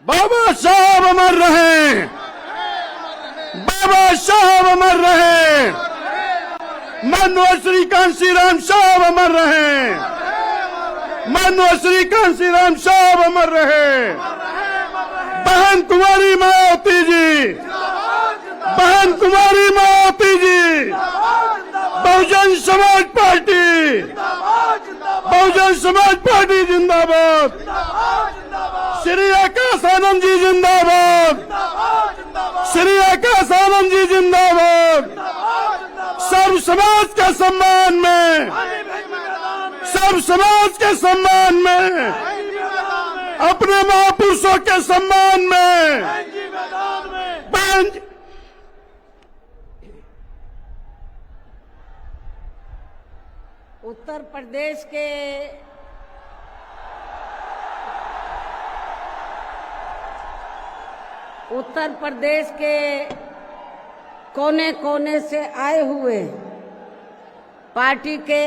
बाबा साहब अमर रहे, बाबा साहब अमर रहे, माननीय श्री कांशीराम साहब अमर रहे, माननीय श्री कांशीराम साहब अमर रहे। बहन कुमारी मायावती जी, बहन कुमारी मायावती जी, बहुजन समाज पार्टी, बहुजन समाज पार्टी जिंदाबाद, श्री आकाश आनंद जी जिंदाबाद, श्री आकाश आनंद जी जिंदाबाद। सर्व समाज के सम्मान में, सर्व समाज के सम्मान में, अपने महापुरुषों के सम्मान में बहन उत्तर प्रदेश के कोने कोने से आए हुए पार्टी के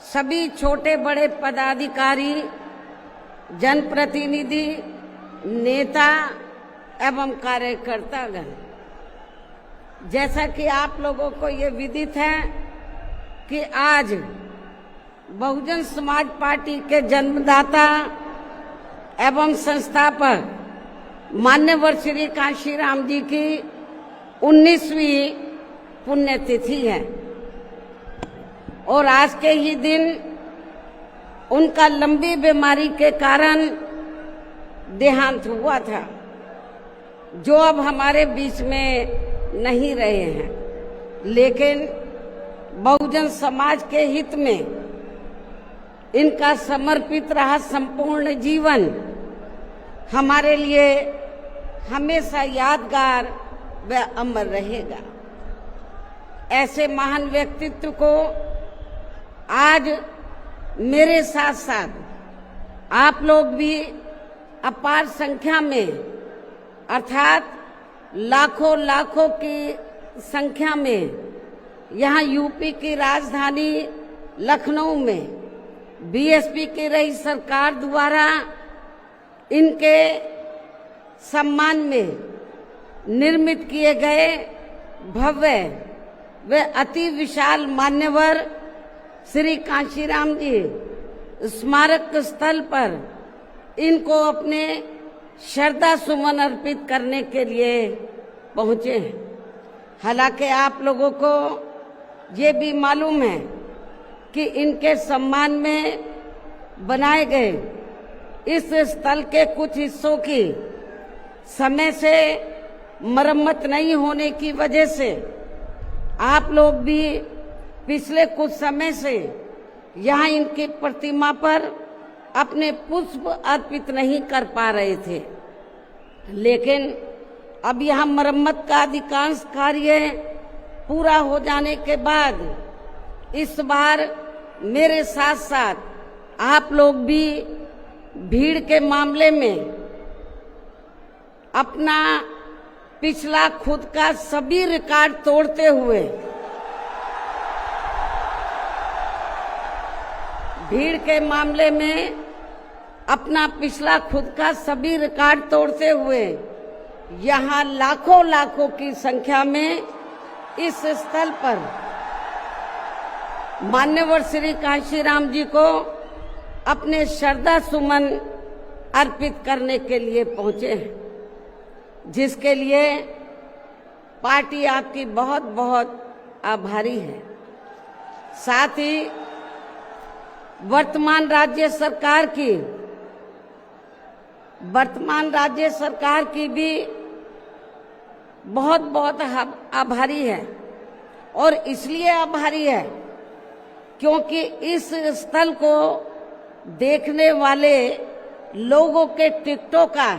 सभी छोटे बड़े पदाधिकारी, जनप्रतिनिधि, नेता एवं कार्यकर्तागण, जैसा कि आप लोगों को ये विदित है कि आज बहुजन समाज पार्टी के जन्मदाता एवं संस्थापक मान्यवर श्री कांशीराम जी की 19वीं पुण्यतिथि है और आज के ही दिन उनका लंबी बीमारी के कारण देहांत हुआ था, जो अब हमारे बीच में नहीं रहे हैं। लेकिन बहुजन समाज के हित में इनका समर्पित रहा संपूर्ण जीवन हमारे लिए हमेशा यादगार व अमर रहेगा। ऐसे महान व्यक्तित्व को आज मेरे साथ साथ आप लोग भी अपार संख्या में, अर्थात लाखों लाखों की संख्या में यहाँ यूपी की राजधानी लखनऊ में बीएसपी की रही सरकार द्वारा इनके सम्मान में निर्मित किए गए भव्य व अति विशाल मान्यवर श्री कांशीराम जी स्मारक स्थल पर इनको अपने श्रद्धा सुमन अर्पित करने के लिए पहुंचे हैं। हालांकि आप लोगों को ये भी मालूम है कि इनके सम्मान में बनाए गए इस स्थल के कुछ हिस्सों की समय से मरम्मत नहीं होने की वजह से आप लोग भी पिछले कुछ समय से यहाँ इनकी प्रतिमा पर अपने पुष्प अर्पित नहीं कर पा रहे थे। लेकिन अब यहाँ मरम्मत का अधिकांश कार्य पूरा हो जाने के बाद इस बार मेरे साथ साथ आप लोग भी भीड़ के मामले में अपना पिछला खुद का सभी रिकॉर्ड तोड़ते हुए, भीड़ के मामले में अपना पिछला खुद का सभी रिकॉर्ड तोड़ते हुए यहाँ लाखों लाखों की संख्या में इस स्थल पर मान्यवर श्री कांशीराम जी को अपने श्रद्धा सुमन अर्पित करने के लिए पहुंचे हैं, जिसके लिए पार्टी आपकी बहुत बहुत आभारी है। साथ ही वर्तमान राज्य सरकार की भी बहुत बहुत आभारी है और इसलिए आभारी है क्योंकि इस स्थल को देखने वाले लोगों के टिकटों का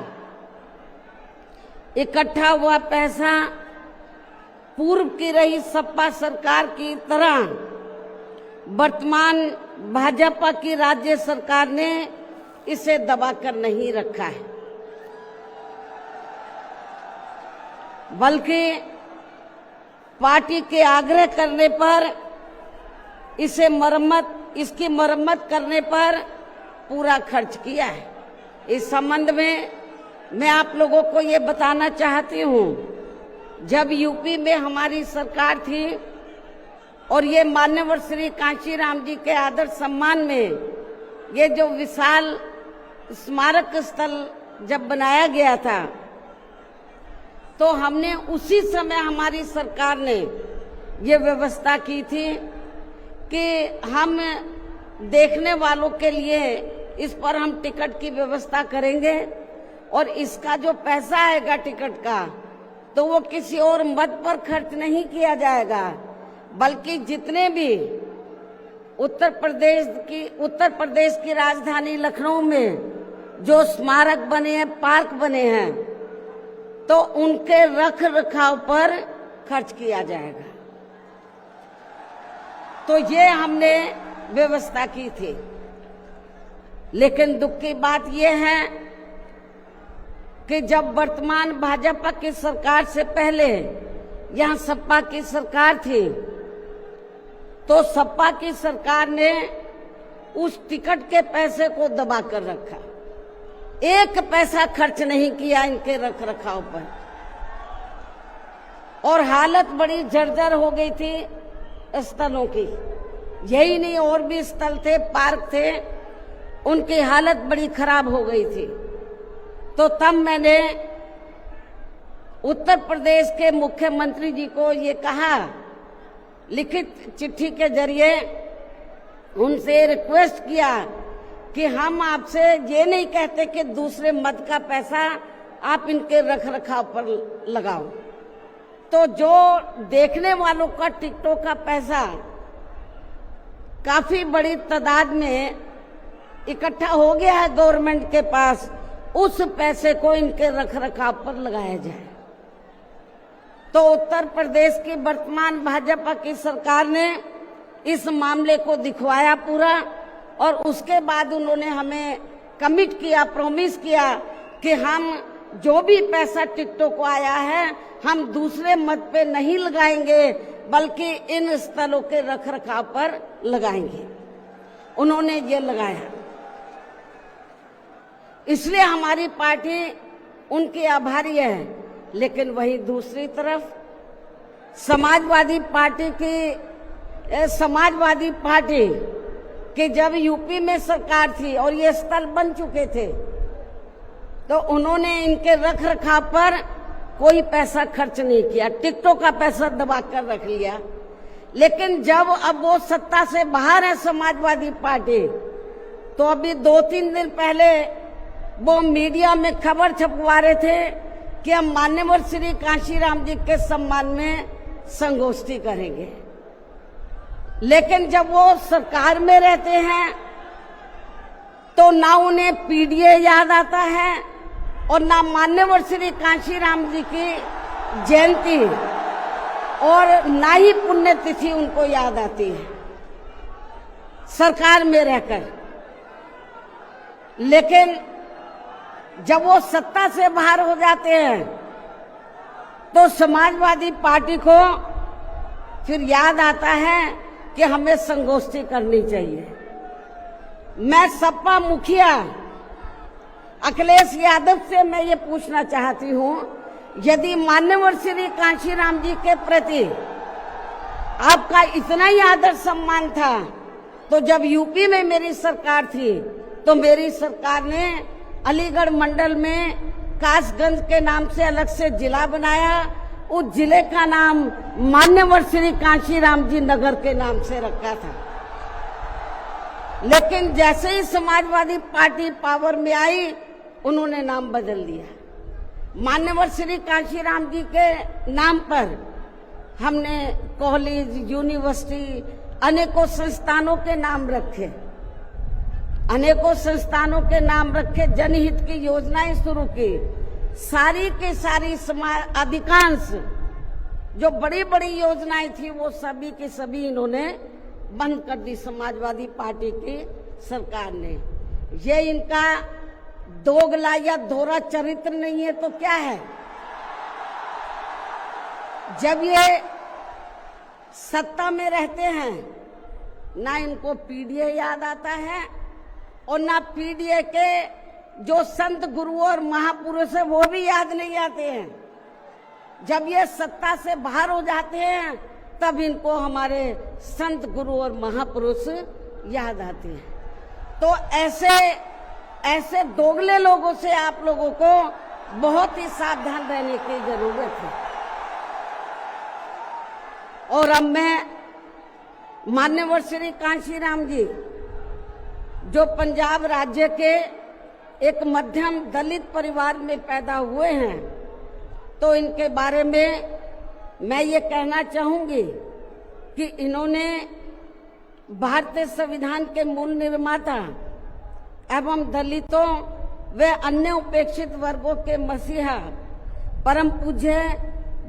इकट्ठा हुआ पैसा पूर्व की रही सपा सरकार की तरह वर्तमान भाजपा की राज्य सरकार ने इसे दबाकर नहीं रखा है, बल्कि पार्टी के आग्रह करने पर इसकी मरम्मत करने पर पूरा खर्च किया है। इस संबंध में मैं आप लोगों को ये बताना चाहती हूँ, जब यूपी में हमारी सरकार थी और ये मान्यवर श्री कांशीराम जी के आदर सम्मान में ये जो विशाल स्मारक स्थल जब बनाया गया था, तो हमने उसी समय हमारी सरकार ने ये व्यवस्था की थी कि हम देखने वालों के लिए इस पर हम टिकट की व्यवस्था करेंगे और इसका जो पैसा आएगा टिकट का, तो वो किसी और मद पर खर्च नहीं किया जाएगा, बल्कि जितने भी उत्तर प्रदेश की राजधानी लखनऊ में जो स्मारक बने हैं, पार्क बने हैं, तो उनके रख रखाव पर खर्च किया जाएगा। तो ये हमने व्यवस्था की थी। लेकिन दुख की बात यह है कि जब वर्तमान भाजपा की सरकार से पहले यहाँ सपा की सरकार थी, तो सपा की सरकार ने उस टिकट के पैसे को दबा कर रखा, एक पैसा खर्च नहीं किया इनके रख रखाव पर, और हालत बड़ी जर्जर हो गई थी स्थलों की। यही नहीं, और भी स्थल थे, पार्क थे, उनकी हालत बड़ी खराब हो गई थी। तो तब मैंने उत्तर प्रदेश के मुख्यमंत्री जी को ये कहा, लिखित चिट्ठी के जरिए उनसे रिक्वेस्ट किया कि हम आपसे ये नहीं कहते कि दूसरे मद का पैसा आप इनके रख रखाव पर लगाओ, तो जो देखने वालों का टिकटों का पैसा काफी बड़ी तादाद में इकट्ठा हो गया है गवर्नमेंट के पास, उस पैसे को इनके रख रखाव पर लगाया जाए। तो उत्तर प्रदेश की वर्तमान भाजपा की सरकार ने इस मामले को दिखवाया पूरा, और उसके बाद उन्होंने हमें कमिट किया, प्रॉमिस किया कि हम जो भी पैसा टिकटों को आया है हम दूसरे मद पे नहीं लगाएंगे, बल्कि इन स्थलों के रख रखाव पर लगाएंगे। उन्होंने ये लगाया, इसलिए हमारी पार्टी उनकी आभारी है। लेकिन वहीं दूसरी तरफ समाजवादी पार्टी की जब यूपी में सरकार थी और ये स्थल बन चुके थे, तो उन्होंने इनके रख रखाव पर कोई पैसा खर्च नहीं किया, टिकटों का पैसा दबा कर रख लिया। लेकिन जब अब वो सत्ता से बाहर है समाजवादी पार्टी, तो अभी 2-3 दिन पहले वो मीडिया में खबर छपवा रहे थे कि हम मान्यवर श्री कांशीराम जी के सम्मान में संगोष्ठी करेंगे। लेकिन जब वो सरकार में रहते हैं तो ना उन्हें पीडीए याद आता है और ना मान्यवर श्री कांशीराम जी की जयंती और ना ही पुण्यतिथि उनको याद आती है सरकार में रहकर। लेकिन जब वो सत्ता से बाहर हो जाते हैं तो समाजवादी पार्टी को फिर याद आता है कि हमें संगोष्ठी करनी चाहिए। मैं सपा मुखिया अखिलेश यादव से मैं ये पूछना चाहती हूँ, यदि मान्यवर श्री कांशीराम जी के प्रति आपका इतना ही आदर सम्मान था, तो जब यूपी में मेरी सरकार थी तो मेरी सरकार ने अलीगढ़ मंडल में कासगंज के नाम से अलग से जिला बनाया, उस जिले का नाम मान्यवर श्री कांशीराम जी नगर के नाम से रखा था। लेकिन जैसे ही समाजवादी पार्टी पावर में आई, उन्होंने नाम बदल दिया। मान्यवर श्री कांशीराम जी के नाम पर हमने कॉलेज, यूनिवर्सिटी, अनेकों संस्थानों के नाम रखे, अनेकों संस्थानों के नाम रखे, जनहित की योजनाएं शुरू की। सारी के सारी अधिकांश जो बड़ी बड़ी योजनाएं थी वो सभी की सभी इन्होंने बंद कर दी समाजवादी पार्टी की सरकार ने। ये इनका दोगला या दोहरा चरित्र नहीं है तो क्या है? जब ये सत्ता में रहते हैं ना इनको पीडीए याद आता है और ना पीडीए के जो संत गुरु और महापुरुष है वो भी याद नहीं आते हैं। जब ये सत्ता से बाहर हो जाते हैं तब इनको हमारे संत गुरु और महापुरुष याद आते हैं। तो ऐसे दोगले लोगों से आप लोगों को बहुत ही सावधान रहने की जरूरत है। और अब मैं मान्यवर श्री कांशीराम जी, जो पंजाब राज्य के एक मध्यम दलित परिवार में पैदा हुए हैं, तो इनके बारे में मैं ये कहना चाहूंगी कि इन्होंने भारतीय संविधान के मूल निर्माता एवं दलितों व अन्य उपेक्षित वर्गों के मसीहा परम पूज्य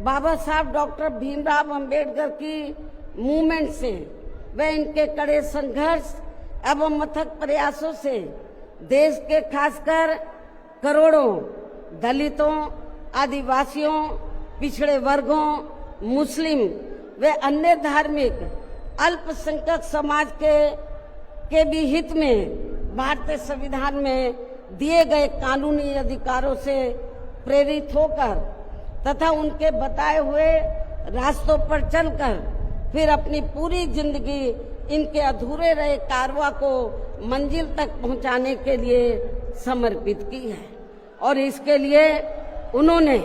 बाबा साहब डॉक्टर भीमराव अंबेडकर की मूवमेंट से व इनके कड़े संघर्ष एवं अथक प्रयासों से देश के खासकर करोड़ों दलितों, आदिवासियों, पिछड़े वर्गों, मुस्लिम व अन्य धार्मिक अल्पसंख्यक समाज के भी हित में भारतीय संविधान में दिए गए कानूनी अधिकारों से प्रेरित होकर तथा उनके बताए हुए रास्तों पर चलकर फिर अपनी पूरी जिंदगी इनके अधूरे रहे कारवां को मंजिल तक पहुंचाने के लिए समर्पित की है। और इसके लिए उन्होंने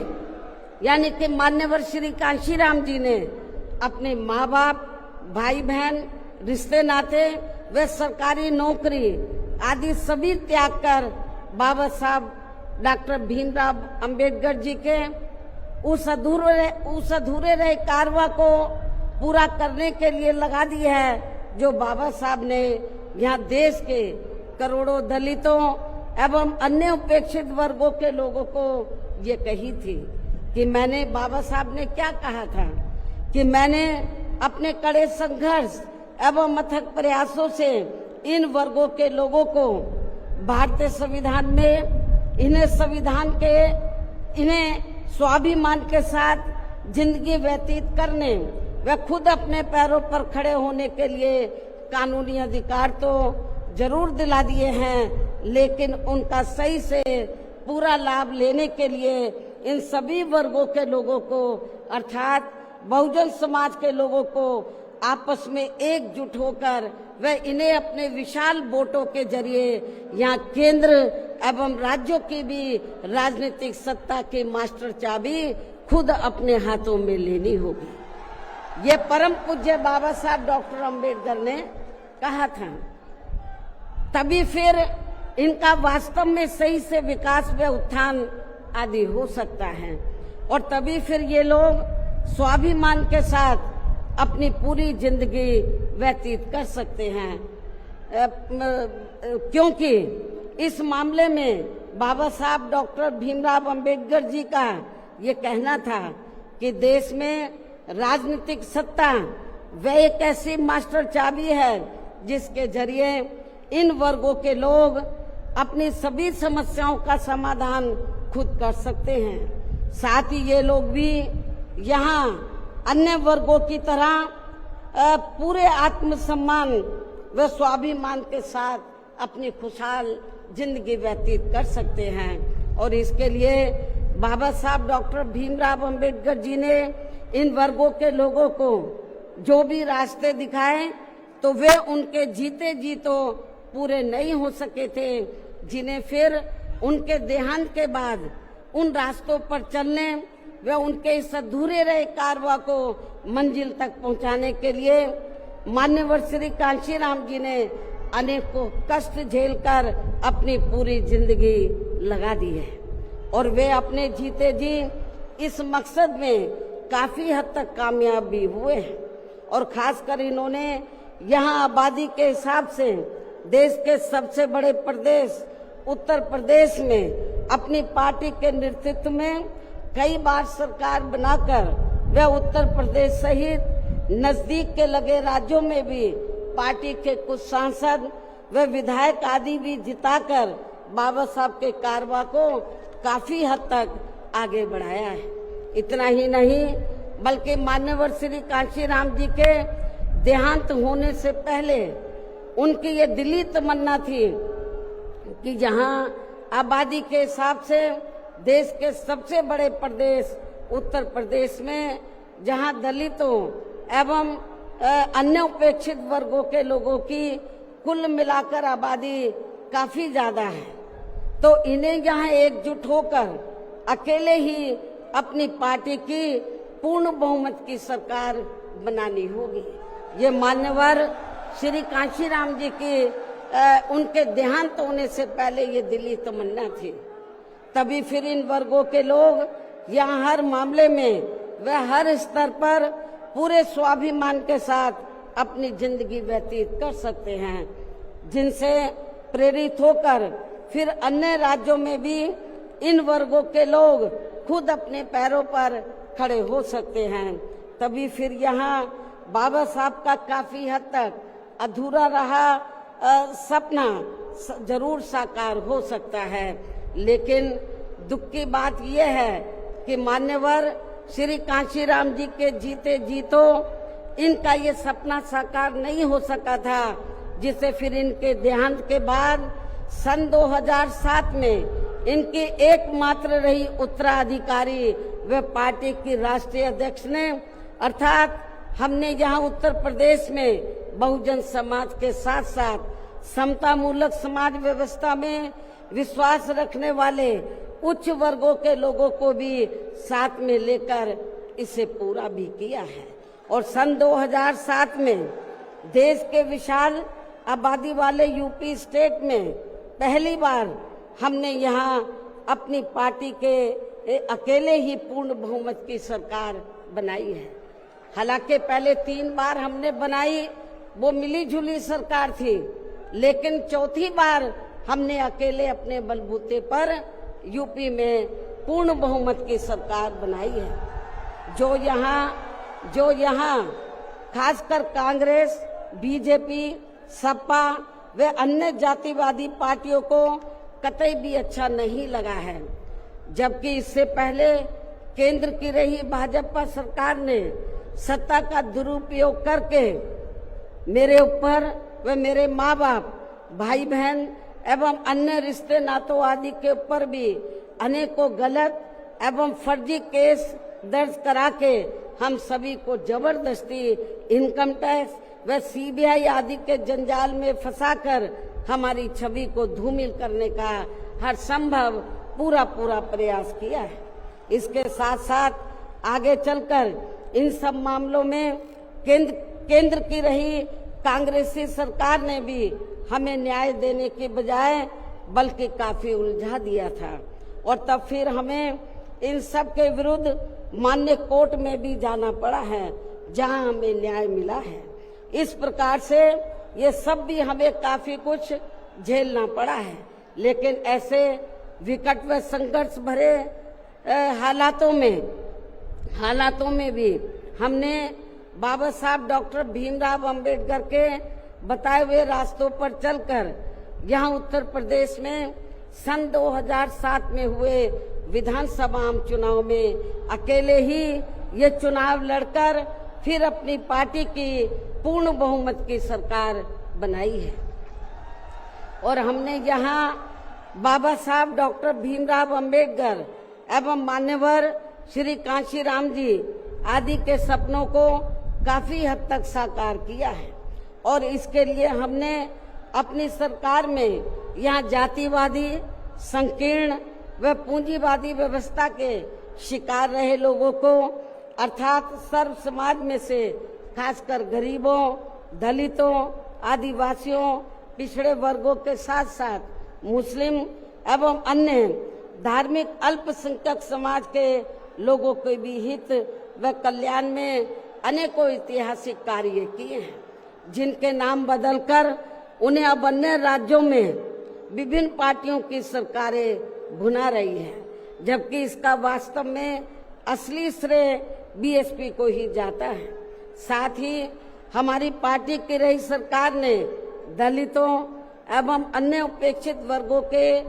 यानी कि मान्यवर श्री कांशीराम जी ने अपने माँ बाप, भाई बहन, रिश्ते नाते व सरकारी नौकरी आदि सभी त्याग कर बाबा साहब डॉक्टर भीमराव अंबेडकर जी के उस अधूरे रहे कारवां को पूरा करने के लिए लगा दी है, जो बाबा साहब ने यहाँ देश के करोड़ों दलितों एवं अन्य उपेक्षित वर्गों के लोगों को ये कही थी कि मैंने, बाबा साहब ने क्या कहा था कि मैंने अपने कड़े संघर्ष एवं अथक प्रयासों से इन वर्गों के लोगों को भारतीय संविधान में इन्हें स्वाभिमान के साथ जिंदगी व्यतीत करने व खुद अपने पैरों पर खड़े होने के लिए कानूनी अधिकार तो जरूर दिला दिए हैं, लेकिन उनका सही से पूरा लाभ लेने के लिए इन सभी वर्गों के लोगों को अर्थात बहुजन समाज के लोगों को आपस में एकजुट होकर व इन्हें अपने विशाल वोटों के जरिए यहाँ केंद्र एवं राज्यों की भी राजनीतिक सत्ता की मास्टर चाबी खुद अपने हाथों में लेनी होगी। ये परम पूज्य बाबा साहब डॉक्टर अंबेडकर ने कहा था। तभी फिर इनका वास्तव में सही से विकास व उत्थान आदि हो सकता है और तभी फिर ये लोग स्वाभिमान के साथ अपनी पूरी जिंदगी व्यतीत कर सकते हैं, क्योंकि इस मामले में बाबा साहब डॉक्टर भीमराव अंबेडकर जी का ये कहना था कि देश में राजनीतिक सत्ता वह एक ऐसी मास्टर चाबी है जिसके जरिए इन वर्गों के लोग अपनी सभी समस्याओं का समाधान खुद कर सकते हैं। साथ ही ये लोग भी यहाँ अन्य वर्गों की तरह पूरे आत्मसम्मान व स्वाभिमान के साथ अपनी खुशहाल जिंदगी व्यतीत कर सकते हैं। और इसके लिए बाबा साहब डॉक्टर भीमराव अंबेडकर जी ने इन वर्गों के लोगों को जो भी रास्ते दिखाए तो वे उनके जीते जी तो पूरे नहीं हो सके थे, जिन्हें फिर उनके देहांत के बाद उन रास्तों पर चलने व उनके इस अधूरे रहे कारवां को मंजिल तक पहुंचाने के लिए मान्यवर श्री कांशीराम जी ने अनेकों कष्ट झेलकर अपनी पूरी जिंदगी लगा दी है और वे अपने जीते जी इस मकसद में काफी हद तक कामयाब भी हुए हैं। और खासकर इन्होंने यहाँ आबादी के हिसाब से देश के सबसे बड़े प्रदेश उत्तर प्रदेश में अपनी पार्टी के नेतृत्व में कई बार सरकार बनाकर वे उत्तर प्रदेश सहित नजदीक के लगे राज्यों में भी पार्टी के कुछ सांसद व विधायक आदि भी जिताकर बाबा साहब के कारवां को काफी हद तक आगे बढ़ाया है। इतना ही नहीं बल्कि मान्यवर श्री कांशीराम जी के देहांत होने से पहले उनकी ये दिली तमन्ना थी कि जहाँ आबादी के हिसाब से देश के सबसे बड़े प्रदेश उत्तर प्रदेश में, जहां दलितों एवं अन्य उपेक्षित वर्गों के लोगों की कुल मिलाकर आबादी काफी ज्यादा है, तो इन्हें यहाँ एकजुट होकर अकेले ही अपनी पार्टी की पूर्ण बहुमत की सरकार बनानी होगी। ये मान्यवर श्री कांशीराम जी की उनके देहांत होने से पहले ये दिली तमन्ना थी। तभी फिर इन वर्गों के लोग यहाँ हर मामले में व हर स्तर पर पूरे स्वाभिमान के साथ अपनी जिंदगी व्यतीत कर सकते हैं, जिनसे प्रेरित होकर फिर अन्य राज्यों में भी इन वर्गों के लोग खुद अपने पैरों पर खड़े हो सकते हैं। तभी फिर यहाँ बाबा साहब का काफी हद तक अधूरा रहा सपना जरूर साकार हो सकता है। लेकिन दुख की बात यह है कि मान्यवर श्री कांशीराम जी के जीते जीतो इनका ये सपना साकार नहीं हो सका था, जिसे फिर इनके देहांत के बाद सन 2007 में इनकी एकमात्र रही उत्तराधिकारी व पार्टी की राष्ट्रीय अध्यक्ष ने, अर्थात हमने यहाँ उत्तर प्रदेश में बहुजन समाज के साथ साथ समतामूलक समाज व्यवस्था में विश्वास रखने वाले उच्च वर्गों के लोगों को भी साथ में लेकर इसे पूरा भी किया है। और सन 2007 में देश के विशाल आबादी वाले यूपी स्टेट में पहली बार हमने यहाँ अपनी पार्टी के अकेले ही पूर्ण बहुमत की सरकार बनाई है। हालांकि पहले 3 बार हमने बनाई, वो मिली जुली सरकार थी, लेकिन चौथी बार हमने अकेले अपने बलबूते पर यूपी में पूर्ण बहुमत की सरकार बनाई है। जो यहाँ खासकर कांग्रेस, बीजेपी, सपा व अन्य जातिवादी पार्टियों को कतई भी अच्छा नहीं लगा है, जबकि इससे पहले केंद्र की रही भाजपा सरकार ने सत्ता का दुरुपयोग करके मेरे ऊपर व मेरे माँ बाप, भाई बहन एवं अन्य रिश्ते नातों आदि के ऊपर भी अनेकों गलत एवं फर्जी केस दर्ज करा के हम सभी को जबरदस्ती इनकम टैक्स व सीबीआई आदि के जंजाल में फंसाकर हमारी छवि को धूमिल करने का हर संभव पूरा प्रयास किया है। इसके साथ साथ आगे चलकर इन सब मामलों में केंद्र की रही कांग्रेसी सरकार ने भी हमें न्याय देने के बजाय बल्कि काफी उलझा दिया था, और तब फिर हमें इन सब के विरुद्ध मान्य कोर्ट में भी जाना पड़ा है, जहां हमें न्याय मिला है। इस प्रकार से ये सब भी हमें काफी कुछ झेलना पड़ा है। लेकिन ऐसे विकट व संघर्ष भरे हालातों में भी हमने बाबा साहब डॉक्टर भीमराव अंबेडकर के बताए हुए रास्तों पर चलकर यहाँ उत्तर प्रदेश में सन 2007 में हुए विधानसभा चुनाव में अकेले ही ये चुनाव लड़कर फिर अपनी पार्टी की पूर्ण बहुमत की सरकार बनाई है। और हमने यहाँ बाबा साहब डॉक्टर भीमराव अंबेडकर एवं मान्यवर श्री कांशीराम जी आदि के सपनों को काफी हद तक साकार किया है। और इसके लिए हमने अपनी सरकार में यहाँ जातिवादी, संकीर्ण व पूंजीवादी व्यवस्था के शिकार रहे लोगों को, अर्थात सर्व समाज में से खासकर गरीबों, दलितों, आदिवासियों, पिछड़े वर्गों के साथ साथ मुस्लिम एवं अन्य धार्मिक अल्पसंख्यक समाज के लोगों के भी हित व कल्याण में अनेकों ऐतिहासिक कार्य किए हैं, जिनके नाम बदलकर उन्हें अब अन्य राज्यों में विभिन्न पार्टियों की सरकारें भुना रही है, जबकि इसका वास्तव में असली श्रेय बीएसपी को ही जाता है। साथ ही हमारी पार्टी की रही सरकार ने दलितों एवं अन्य उपेक्षित वर्गों के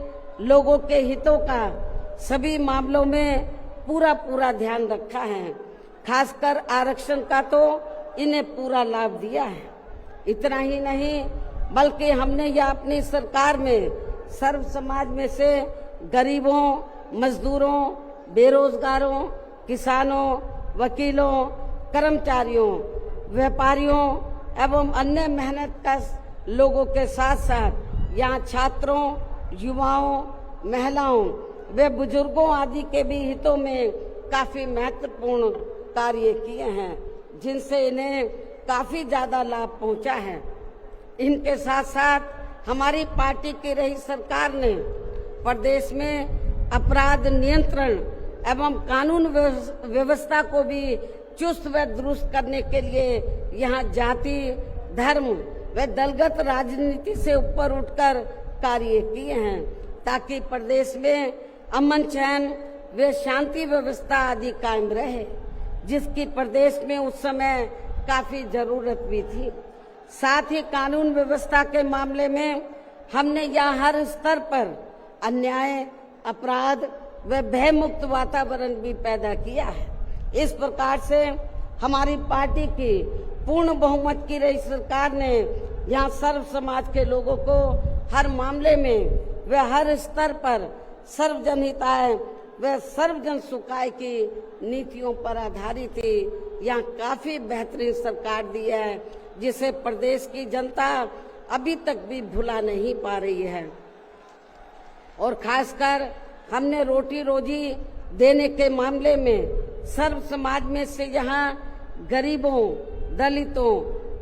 लोगों के हितों का सभी मामलों में पूरा ध्यान रखा है। खासकर आरक्षण का तो इन्हें पूरा लाभ दिया है। इतना ही नहीं बल्कि हमने यह अपनी सरकार में सर्व समाज में से गरीबों, मजदूरों, बेरोजगारों, किसानों, वकीलों, कर्मचारियों, व्यापारियों एवं अन्य मेहनतकश लोगों के साथ साथ यहाँ छात्रों, युवाओं, महिलाओं व बुजुर्गों आदि के भी हितों में काफी महत्वपूर्ण कार्य किए हैं, जिनसे इन्हें काफी ज्यादा लाभ पहुंचा है। इनके साथ साथ हमारी पार्टी की रही सरकार ने प्रदेश में अपराध नियंत्रण एवं कानून व्यवस्था को भी चुस्त व दुरुस्त करने के लिए यहाँ जाति, धर्म व दलगत राजनीति से ऊपर उठकर कार्य किए हैं, ताकि प्रदेश में अमन चैन व शांति व्यवस्था आदि कायम रहे, जिसकी प्रदेश में उस समय काफी जरूरत भी थी। साथ ही कानून व्यवस्था के मामले में हमने यहाँ हर स्तर पर अन्याय, अपराध व भय मुक्त वातावरण भी पैदा किया है। इस प्रकार से हमारी पार्टी की पूर्ण बहुमत की रही सरकार ने यहाँ सर्व समाज के लोगों को हर मामले में व हर स्तर पर सर्वजन हिताय व सर्वजन सुखाय की नीतियों पर आधारित ही यहाँ काफी बेहतरीन सरकार दी है, जिसे प्रदेश की जनता अभी तक भी भुला नहीं पा रही है। और खासकर हमने रोटी रोजी देने के मामले में सर्व समाज में से यहाँ गरीबों, दलितों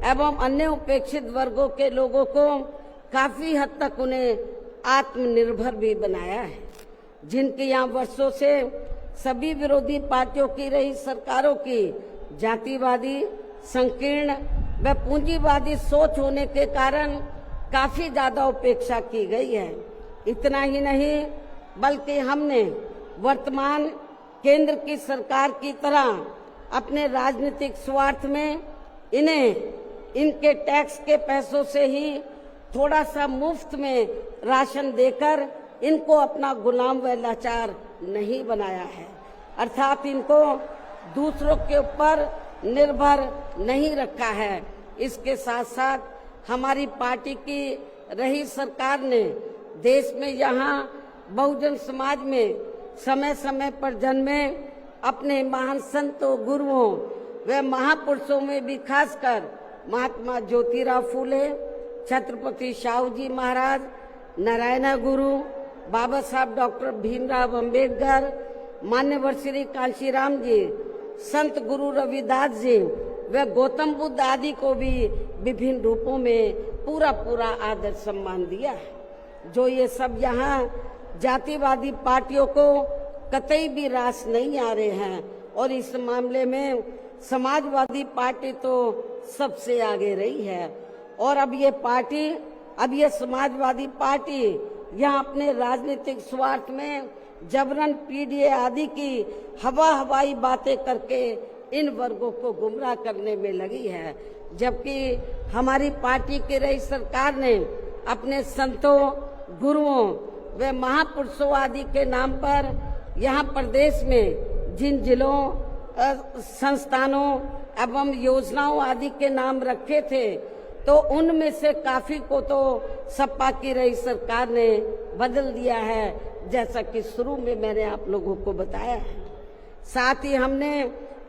एवं अन्य उपेक्षित वर्गों के लोगों को काफी हद तक उन्हें आत्मनिर्भर भी बनाया है, जिनके यहाँ वर्षों से सभी विरोधी पार्टियों की रही सरकारों की जातिवादी, संकीर्ण व पूंजीवादी सोच होने के कारण काफी ज्यादा उपेक्षा की गई है। इतना ही नहीं बल्कि हमने वर्तमान केंद्र की सरकार की तरह अपने राजनीतिक स्वार्थ में इन्हें इनके टैक्स के पैसों से ही थोड़ा सा मुफ्त में राशन देकर इनको अपना गुलाम व लाचार नहीं बनाया है, अर्थात इनको दूसरों के ऊपर निर्भर नहीं रखा है। इसके साथ साथ हमारी पार्टी की रही सरकार ने देश में यहाँ बहुजन समाज में समय समय पर जन्मे अपने महान संतों, गुरुओं व महापुरुषों में भी खासकर महात्मा ज्योतिराव फूले, छत्रपति शाहू जी महाराज, नारायण गुरु, बाबा साहब डॉक्टर भीमराव अंबेडकर, मान्यवर श्री कांशीराम जी, संत गुरु रविदास जी व गौतम बुद्ध आदि को भी विभिन्न रूपों में पूरा पूरा आदर सम्मान दिया है। जो ये सब यहाँ जातिवादी पार्टियों को कतई भी रास नहीं आ रहे हैं, और इस मामले में समाजवादी पार्टी तो सबसे आगे रही है। और अब ये समाजवादी पार्टी यहाँ अपने राजनीतिक स्वार्थ में जबरन पीडीए आदि की हवाई बातें करके इन वर्गों को गुमराह करने में लगी है, जबकि हमारी पार्टी की रही सरकार ने अपने संतों, गुरुओं व महापुरुषों आदि के नाम पर यहाँ प्रदेश में जिन जिलों, संस्थानों एवं योजनाओं आदि के नाम रखे थे, तो उनमें से काफी को तो सपा की रही सरकार ने बदल दिया है, जैसा कि शुरू में मैंने आप लोगों को बताया है। साथ ही हमने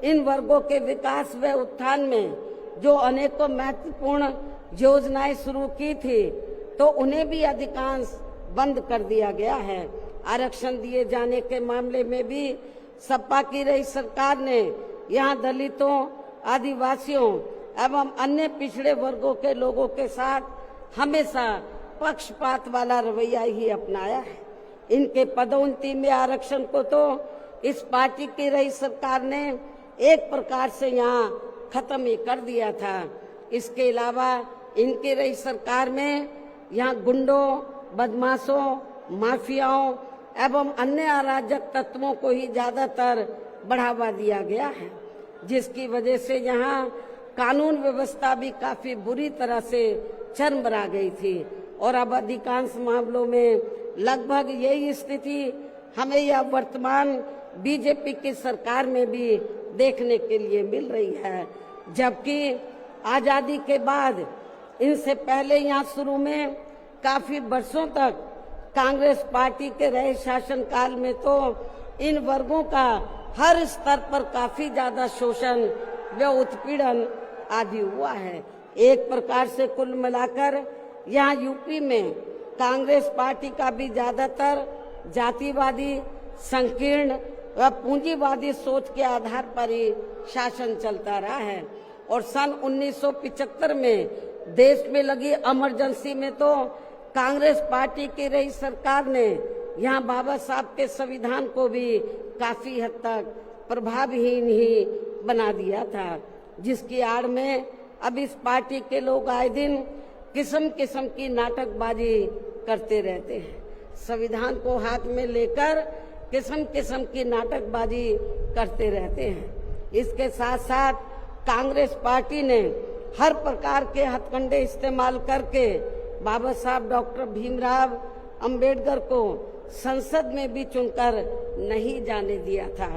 इन वर्गों के विकास व उत्थान में जो अनेकों महत्वपूर्ण योजनाएं शुरू की थी, तो उन्हें भी अधिकांश बंद कर दिया गया है। आरक्षण दिए जाने के मामले में भी सपा की रही सरकार ने यहाँ दलितों, आदिवासियों एवं अन्य पिछड़े वर्गों के लोगों के साथ हमेशा पक्षपात वाला रवैया ही अपनाया है। इनके पदोन्नति में आरक्षण को तो इस पार्टी की रही सरकार ने एक प्रकार से यहाँ खत्म ही कर दिया था। इसके अलावा इनकी रही सरकार में यहाँ गुंडों, बदमाशों, माफियाओं एवं अन्य अराजक तत्वों को ही ज्यादातर बढ़ावा दिया गया है, जिसकी वजह से यहाँ कानून व्यवस्था भी काफी बुरी तरह से चरमरा गई थी। और अब अधिकांश मामलों में लगभग यही स्थिति हमें यह वर्तमान बीजेपी की सरकार में भी देखने के लिए मिल रही है, जबकि आजादी के बाद इनसे पहले यहाँ शुरू में काफी वर्षों तक कांग्रेस पार्टी के रहे शासनकाल में तो इन वर्गों का हर स्तर पर काफी ज्यादा शोषण व उत्पीड़न आदि हुआ है। एक प्रकार से कुल मिलाकर यहाँ यूपी में कांग्रेस पार्टी का भी ज्यादातर जातिवादी, संकीर्ण व पूंजीवादी सोच के आधार पर ही शासन चलता रहा है। और सन 1975 में देश में लगी इमरजेंसी में तो कांग्रेस पार्टी की रही सरकार ने यहाँ बाबा साहब के संविधान को भी काफी हद तक प्रभावहीन ही बना दिया था, जिसकी आड़ में अब इस पार्टी के लोग आए दिन किस्म किस्म की नाटकबाजी करते रहते हैं। संविधान को हाथ में लेकर किस्म किस्म की नाटकबाजी करते रहते हैं। इसके साथ साथ कांग्रेस पार्टी ने हर प्रकार के हथकंडे इस्तेमाल करके बाबा साहब डॉक्टर भीमराव अंबेडकर को संसद में भी चुनकर नहीं जाने दिया था।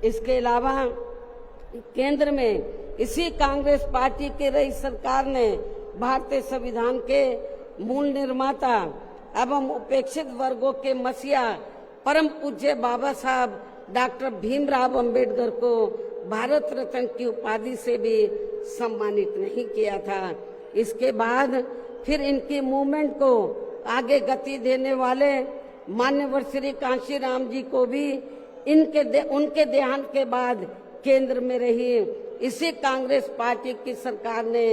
इसके अलावा केंद्र में इसी कांग्रेस पार्टी की रही सरकार ने भारतीय संविधान के मूल निर्माता एवं उपेक्षित वर्गों के मसीहा परम पूज्य बाबा साहब डॉक्टर भीमराव अंबेडकर को भारत रत्न की उपाधि से भी सम्मानित नहीं किया था। इसके बाद फिर इनकी मूवमेंट को आगे गति देने वाले मान्यवर श्री कांशीराम जी को भी उनके देहांत के बाद केंद्र में रही इसी कांग्रेस पार्टी की सरकार ने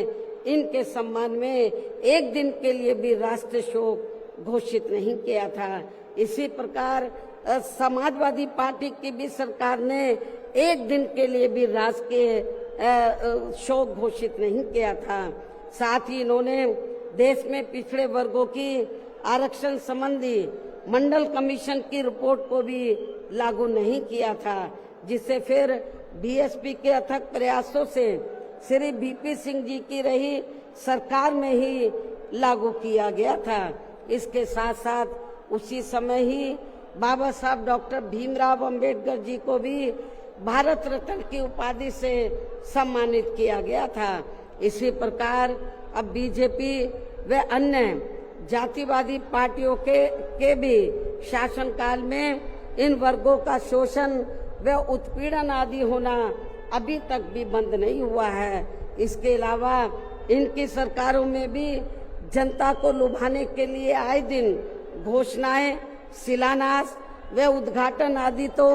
इनके सम्मान में एक दिन के लिए भी राष्ट्रीय शोक घोषित नहीं किया था। इसी प्रकार समाजवादी पार्टी की भी सरकार ने एक दिन के लिए भी राष्ट्रीय शोक घोषित नहीं किया था। साथ ही इन्होंने देश में पिछड़े वर्गों की आरक्षण संबंधी मंडल कमीशन की रिपोर्ट को भी लागू नहीं किया था, जिसे फिर बीएसपी के अथक प्रयासों से श्री बीपी सिंह जी की रही सरकार में ही लागू किया गया था। इसके साथ साथ उसी समय ही बाबा साहब डॉक्टर भीमराव अंबेडकर जी को भी भारत रत्न की उपाधि से सम्मानित किया गया था। इसी प्रकार अब बीजेपी व अन्य जातिवादी पार्टियों के भी शासनकाल में इन वर्गों का शोषण व उत्पीड़न आदि होना अभी तक भी बंद नहीं हुआ है। इसके अलावा इनकी सरकारों में भी जनता को लुभाने के लिए आए दिन घोषणाएं, शिलान्यास व उद्घाटन आदि तो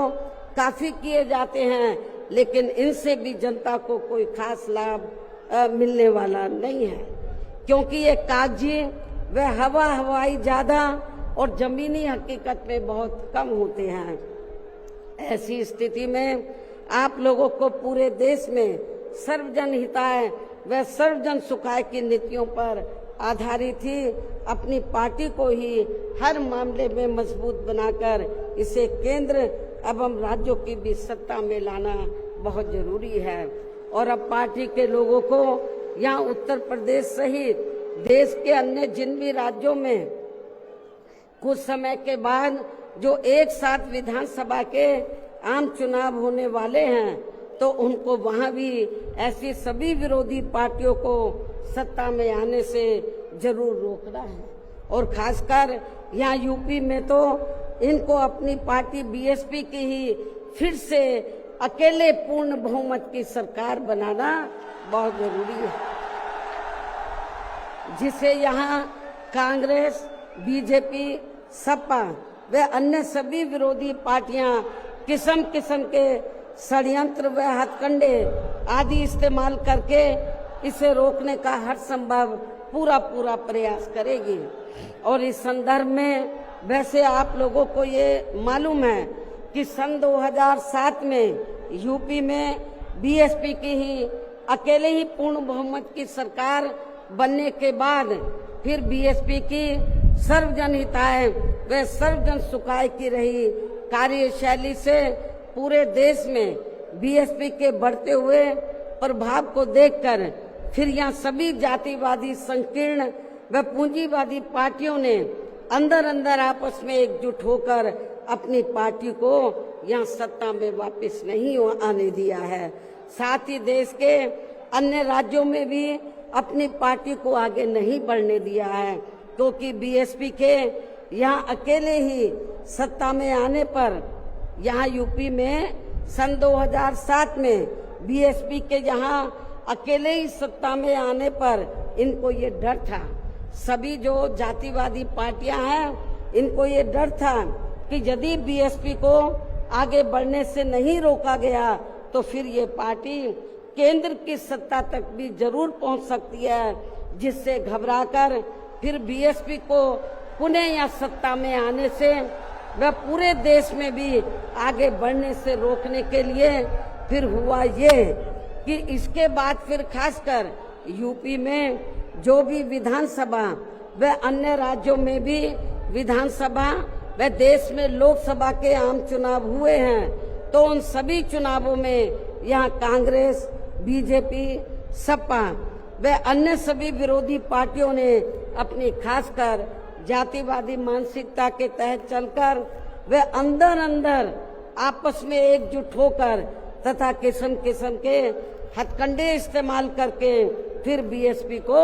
काफी किए जाते हैं, लेकिन इनसे भी जनता को कोई खास लाभ मिलने वाला नहीं है, क्योंकि ये कागजी व हवाई ज्यादा और जमीनी हकीकत में बहुत कम होते हैं। ऐसी स्थिति में आप लोगों को पूरे देश में सर्वजन हिताय व सर्वजन सुखाय की नीतियों पर आधारित ही अपनी पार्टी को ही हर मामले में मजबूत बनाकर इसे केंद्र एवं राज्यों की भी सत्ता में लाना बहुत जरूरी है। और अब पार्टी के लोगों को यहाँ उत्तर प्रदेश सहित देश के अन्य जिन भी राज्यों में कुछ समय के बाद जो एक साथ विधानसभा के आम चुनाव होने वाले हैं, तो उनको वहां भी ऐसी सभी विरोधी पार्टियों को सत्ता में आने से जरूर रोकना है। और खासकर यहाँ यूपी में तो इनको अपनी पार्टी बीएसपी की ही फिर से अकेले पूर्ण बहुमत की सरकार बनाना बहुत जरूरी है, जिसे यहाँ कांग्रेस, बीजेपी, सपा व अन्य सभी विरोधी पार्टियां किस्म किस्म के षड्यंत्र व हथकंडे आदि इस्तेमाल करके इसे रोकने का हर संभव पूरा प्रयास करेगी। और इस संदर्भ में वैसे आप लोगों को ये मालूम है कि सन 2007 में यूपी में बीएसपी की ही अकेले ही पूर्ण बहुमत की सरकार बनने के बाद फिर बीएसपी की सर्वजन हिताय व सर्वजन सुखाय की रही कार्यशैली से पूरे देश में बीएसपी के बढ़ते हुए प्रभाव को देखकर फिर यहाँ सभी जातिवादी, संकीर्ण व पूंजीवादी पार्टियों ने अंदर अंदर आपस में एकजुट होकर अपनी पार्टी को यहाँ सत्ता में वापस नहीं आने दिया है। साथ ही देश के अन्य राज्यों में भी अपनी पार्टी को आगे नहीं बढ़ने दिया है, क्योंकि बीएसपी के यहाँ अकेले ही सत्ता में आने पर यहाँ यूपी में सन 2007 में बीएसपी के यहाँ अकेले ही सत्ता में आने पर इनको ये डर था, सभी जो जातिवादी पार्टियां हैं इनको ये डर था कि यदि बीएसपी को आगे बढ़ने से नहीं रोका गया तो फिर ये पार्टी केंद्र की सत्ता तक भी जरूर पहुंच सकती है, जिससे घबराकर फिर बीएसपी को पुनः या सत्ता में आने से वह पूरे देश में भी आगे बढ़ने से रोकने के लिए फिर हुआ ये कि इसके बाद फिर खासकर यूपी में जो भी विधानसभा व अन्य राज्यों में भी विधानसभा व देश में लोकसभा के आम चुनाव हुए हैं, तो उन सभी चुनावों में यहाँ कांग्रेस, बीजेपी, सपा व अन्य सभी विरोधी पार्टियों ने अपनी खासकर जातिवादी मानसिकता के तहत चलकर वे अंदर अंदर आपस में एकजुट होकर तथा किस्म किस्म के हथकंडे इस्तेमाल करके फिर बीएसपी को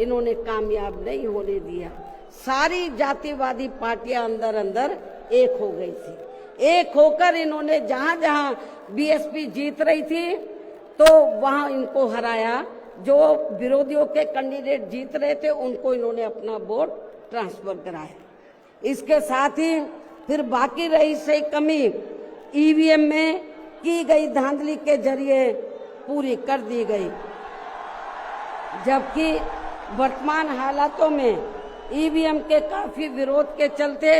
इन्होंने कामयाब नहीं होने दिया। सारी जातिवादी पार्टियां अंदर अंदर एक हो गई थी। एक होकर इन्होंने जहां जहां बीएसपी जीत रही थी तो वहां इनको हराया, जो विरोधियों के कैंडिडेट जीत रहे थे उनको इन्होंने अपना वोट ट्रांसफर कराया। इसके साथ ही फिर बाकी रही से कमी ईवीएम में की गई धांधली के जरिए पूरी कर दी गई, जबकि वर्तमान हालातों में ईवीएम के काफी विरोध के चलते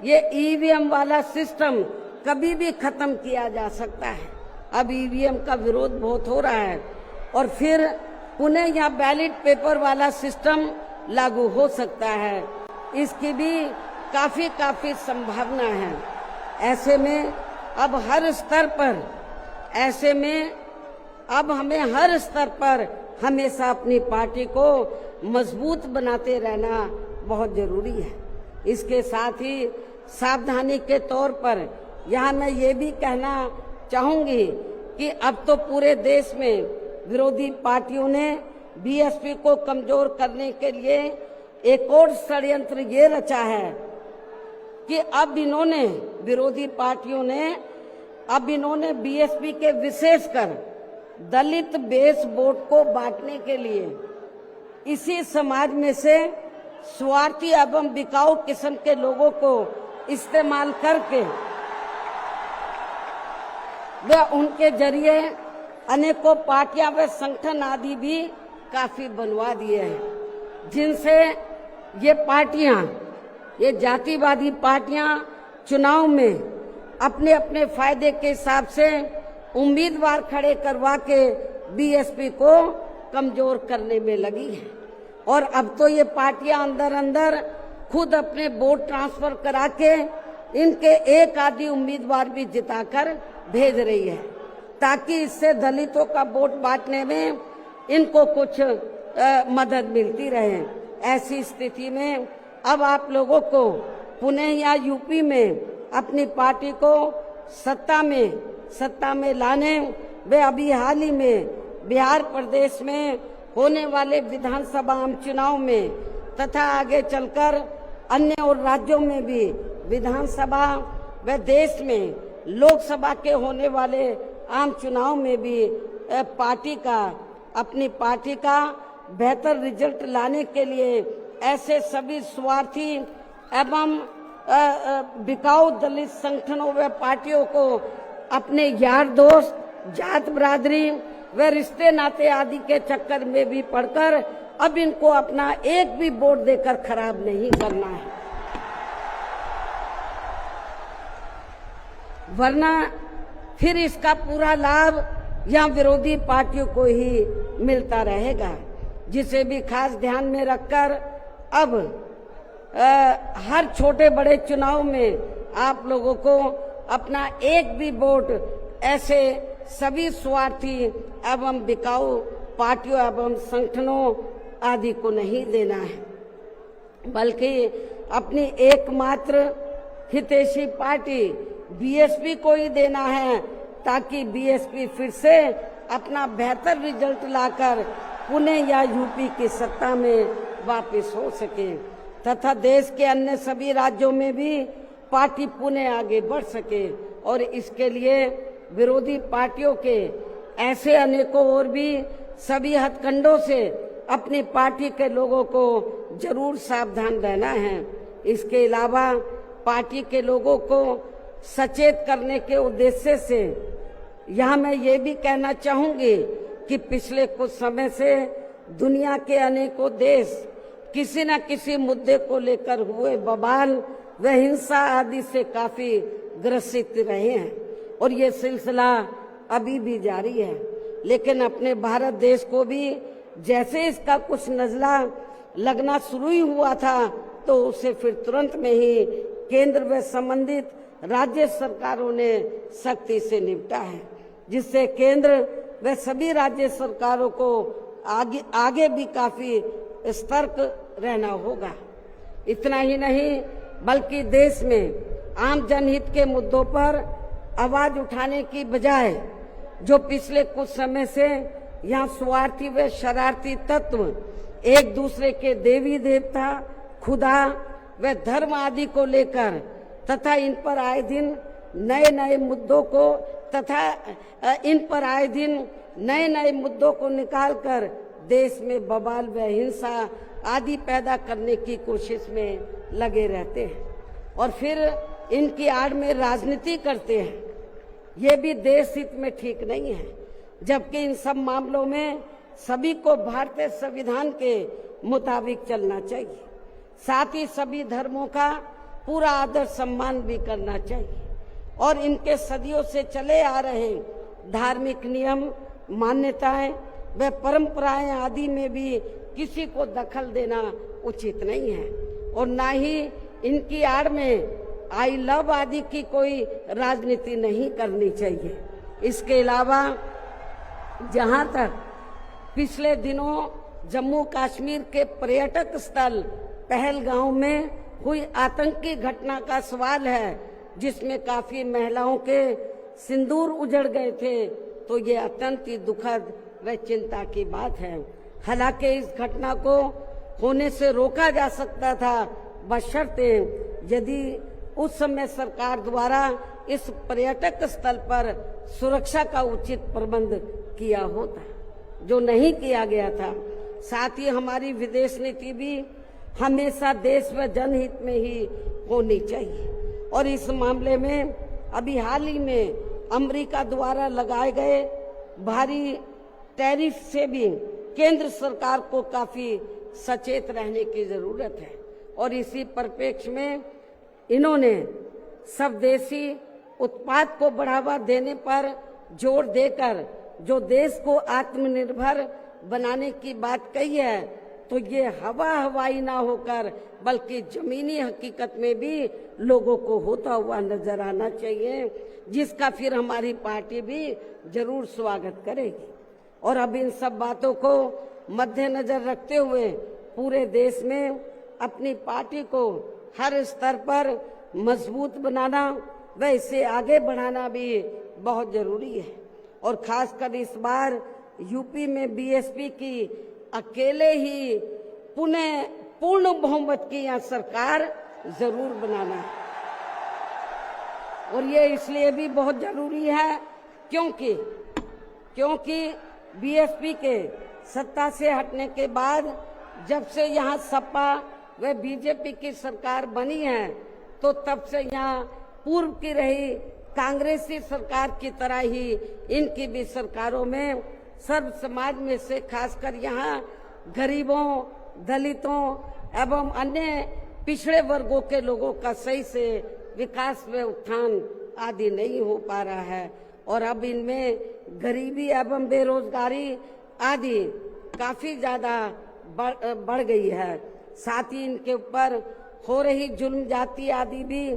ये ईवीएम वाला सिस्टम कभी भी खत्म किया जा सकता है। अब ईवीएम का विरोध बहुत हो रहा है और फिर पुनः यहाँ बैलेट पेपर वाला सिस्टम लागू हो सकता है, इसकी भी काफी संभावना है। ऐसे में अब हर स्तर पर हमें हर स्तर पर हमेशा अपनी पार्टी को मजबूत बनाते रहना बहुत जरूरी है। इसके साथ ही सावधानी के तौर पर यहाँ मैं ये भी कहना चाहूंगी कि अब तो पूरे देश में विरोधी पार्टियों ने बीएसपी को कमजोर करने के लिए एक और षड्यंत्र ये रचा है कि अब इन्होंने विरोधी पार्टियों ने बीएसपी के विशेषकर दलित बेस वोट को बांटने के लिए इसी समाज में से स्वार्थी एवं बिकाऊ किस्म के लोगों को इस्तेमाल करके वे उनके जरिए अनेकों पार्टियां व संगठन आदि भी काफी बनवा दिए हैं, जिनसे ये जातिवादी पार्टियां चुनाव में अपने अपने फायदे के हिसाब से उम्मीदवार खड़े करवा के बीएसपी को कमजोर करने में लगी है। और अब तो ये पार्टियां अंदर अंदर खुद अपने वोट ट्रांसफर करा के इनके एक आधी उम्मीदवार भी जिताकर भेज रही है, ताकि इससे दलितों का वोट बांटने में इनको कुछ मदद मिलती रहे। ऐसी स्थिति में अब आप लोगों को पुणे या यूपी में अपनी पार्टी को सत्ता में लाने वे अभी हाल ही में बिहार प्रदेश में होने वाले विधानसभा आम चुनाव में तथा आगे चलकर अन्य और राज्यों में भी विधानसभा व देश में लोकसभा के होने वाले आम चुनाव में भी अपनी पार्टी का बेहतर रिजल्ट लाने के लिए ऐसे सभी स्वार्थी एवं बिकाऊ दलित संगठनों व पार्टियों को अपने यार दोस्त, जात बिरादरी व रिश्ते नाते आदि के चक्कर में भी पड़कर अब इनको अपना एक भी वोट देकर खराब नहीं करना है, वरना फिर इसका पूरा लाभ या विरोधी पार्टियों को ही मिलता रहेगा। जिसे भी खास ध्यान में रखकर अब हर छोटे बड़े चुनाव में आप लोगों को अपना एक भी वोट ऐसे सभी स्वार्थी एवं बिकाऊ पार्टियों एवं संगठनों आदि को नहीं देना है, बल्कि अपनी एकमात्र हितैषी पार्टी बीएसपी को ही देना है, ताकि बीएसपी फिर से अपना बेहतर रिजल्ट लाकर पुणे या यूपी की सत्ता में वापस हो सके। तथा देश के अन्य सभी राज्यों में भी पार्टी पुनः आगे बढ़ सके और इसके लिए विरोधी पार्टियों के ऐसे अनेकों और भी सभी हथकंडों से अपनी पार्टी के लोगों को जरूर सावधान रहना है। इसके अलावा पार्टी के लोगों को सचेत करने के उद्देश्य से यहाँ मैं ये भी कहना चाहूंगी कि पिछले कुछ समय से दुनिया के अनेकों देश किसी न किसी मुद्दे को लेकर हुए बवाल व हिंसा आदि से काफी ग्रसित रहे हैं और ये सिलसिला अभी भी जारी है। लेकिन अपने भारत देश को भी जैसे इसका कुछ नजला लगना शुरू ही हुआ था तो उसे फिर तुरंत में ही केंद्र व संबंधित राज्य सरकारों ने सख्ती से निपटा है, जिससे केंद्र व सभी राज्य सरकारों को आगे भी काफी सतर्क रहना होगा। इतना ही नहीं बल्कि देश में आम जनहित के मुद्दों पर आवाज उठाने की बजाय जो पिछले कुछ समय से यहाँ स्वार्थी व शरारती तत्व एक दूसरे के देवी देवता, खुदा व धर्म आदि को लेकर तथा इन पर आए दिन नए नए मुद्दों को निकालकर देश में बवाल व हिंसा आदि पैदा करने की कोशिश में लगे रहते हैं और फिर इनकी आड़ में राजनीति करते हैं। ये भी देश हित में ठीक नहीं है, जबकि इन सब मामलों में सभी को भारतीय संविधान के मुताबिक चलना चाहिए। साथ ही सभी धर्मों का पूरा आदर सम्मान भी करना चाहिए और इनके सदियों से चले आ रहे धार्मिक नियम, मान्यताएं व परंपराएं आदि में भी किसी को दखल देना उचित नहीं है और ना ही इनकी आड़ में आई लव आदि की कोई राजनीति नहीं करनी चाहिए। इसके अलावा जहां तक पिछले दिनों जम्मू कश्मीर के पर्यटक स्थल पहलगांव में हुई आतंकी घटना का सवाल है, जिसमें काफी महिलाओं के सिंदूर उजड़ गए थे, तो ये अत्यंत ही दुखद व चिंता की बात है। हालांकि इस घटना को होने से रोका जा सकता था, बशर्ते यदि उस समय सरकार द्वारा इस पर्यटक स्थल पर सुरक्षा का उचित प्रबंध किया होता, जो नहीं किया गया था। साथ ही हमारी विदेश नीति भी हमेशा देश व जनहित में ही होनी चाहिए और इस मामले में अभी हाल ही में अमेरिका द्वारा लगाए गए भारी टैरिफ से भी केंद्र सरकार को काफी सचेत रहने की जरूरत है और इसी परिप्रेक्ष्य में इन्होंने स्वदेशी उत्पाद को बढ़ावा देने पर जोर देकर जो देश को आत्मनिर्भर बनाने की बात कही है, तो ये हवाई ना होकर बल्कि जमीनी हकीकत में भी लोगों को होता हुआ नजर आना चाहिए, जिसका फिर हमारी पार्टी भी जरूर स्वागत करेगी। और अब इन सब बातों को मद्देनजर रखते हुए पूरे देश में अपनी पार्टी को हर स्तर पर मजबूत बनाना व इसे आगे बढ़ाना भी बहुत जरूरी है और खासकर इस बार यूपी में बीएसपी की अकेले ही पूर्ण बहुमत की यहाँ सरकार जरूर बनाना है और ये इसलिए भी बहुत जरूरी है क्योंकि बीएसपी के सत्ता से हटने के बाद जब से यहाँ सपा व बीजेपी की सरकार बनी है, तो तब से यहाँ पूर्व की रही कांग्रेसी सरकार की तरह ही इनकी भी सरकारों में सर्व समाज में से खासकर यहाँ गरीबों, दलितों एवं अन्य पिछड़े वर्गों के लोगों का सही से विकास व उत्थान आदि नहीं हो पा रहा है और अब इनमें गरीबी एवं बेरोजगारी आदि काफी ज्यादा बढ़ गई है। साथ ही इनके ऊपर हो रही जुल्म जाति आदि भी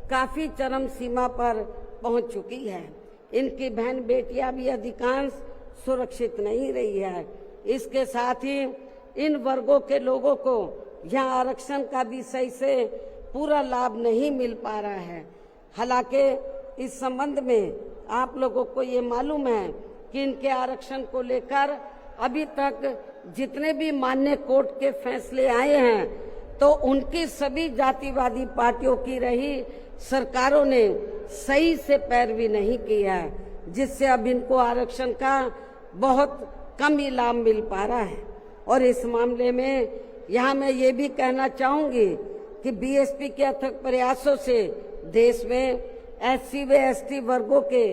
काफी चरम सीमा पर पहुंच चुकी है। इनकी बहन बेटियां भी अधिकांश सुरक्षित नहीं रही है। इसके साथ ही इन वर्गों के लोगों को यहाँ आरक्षण का भी सही से पूरा लाभ नहीं मिल पा रहा है। हालांकि इस संबंध में आप लोगों को ये मालूम है कि इनके आरक्षण को लेकर अभी तक जितने भी मान्य कोर्ट के फैसले आए हैं, तो उनकी सभी जातिवादी पार्टियों की रही सरकारों ने सही से पैरवी नहीं किया है, जिससे अब इनको आरक्षण का बहुत कम ही लाभ मिल पा रहा है। और इस मामले में यहाँ मैं ये भी कहना चाहूंगी कि बीएसपी के अथक प्रयासों से देश में एससी व एसटी वर्गों के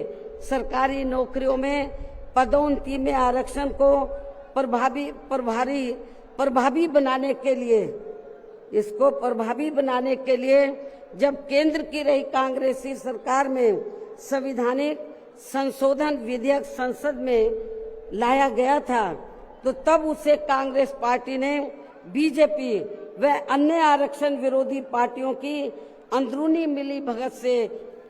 सरकारी नौकरियों में पदोन्नति में आरक्षण को प्रभावी बनाने के लिए जब केंद्र की रही कांग्रेसी सरकार में संवैधानिक संशोधन विधेयक संसद में लाया गया था, तो तब उसे कांग्रेस पार्टी ने बीजेपी व अन्य आरक्षण विरोधी पार्टियों की अंदरूनी मिलीभगत से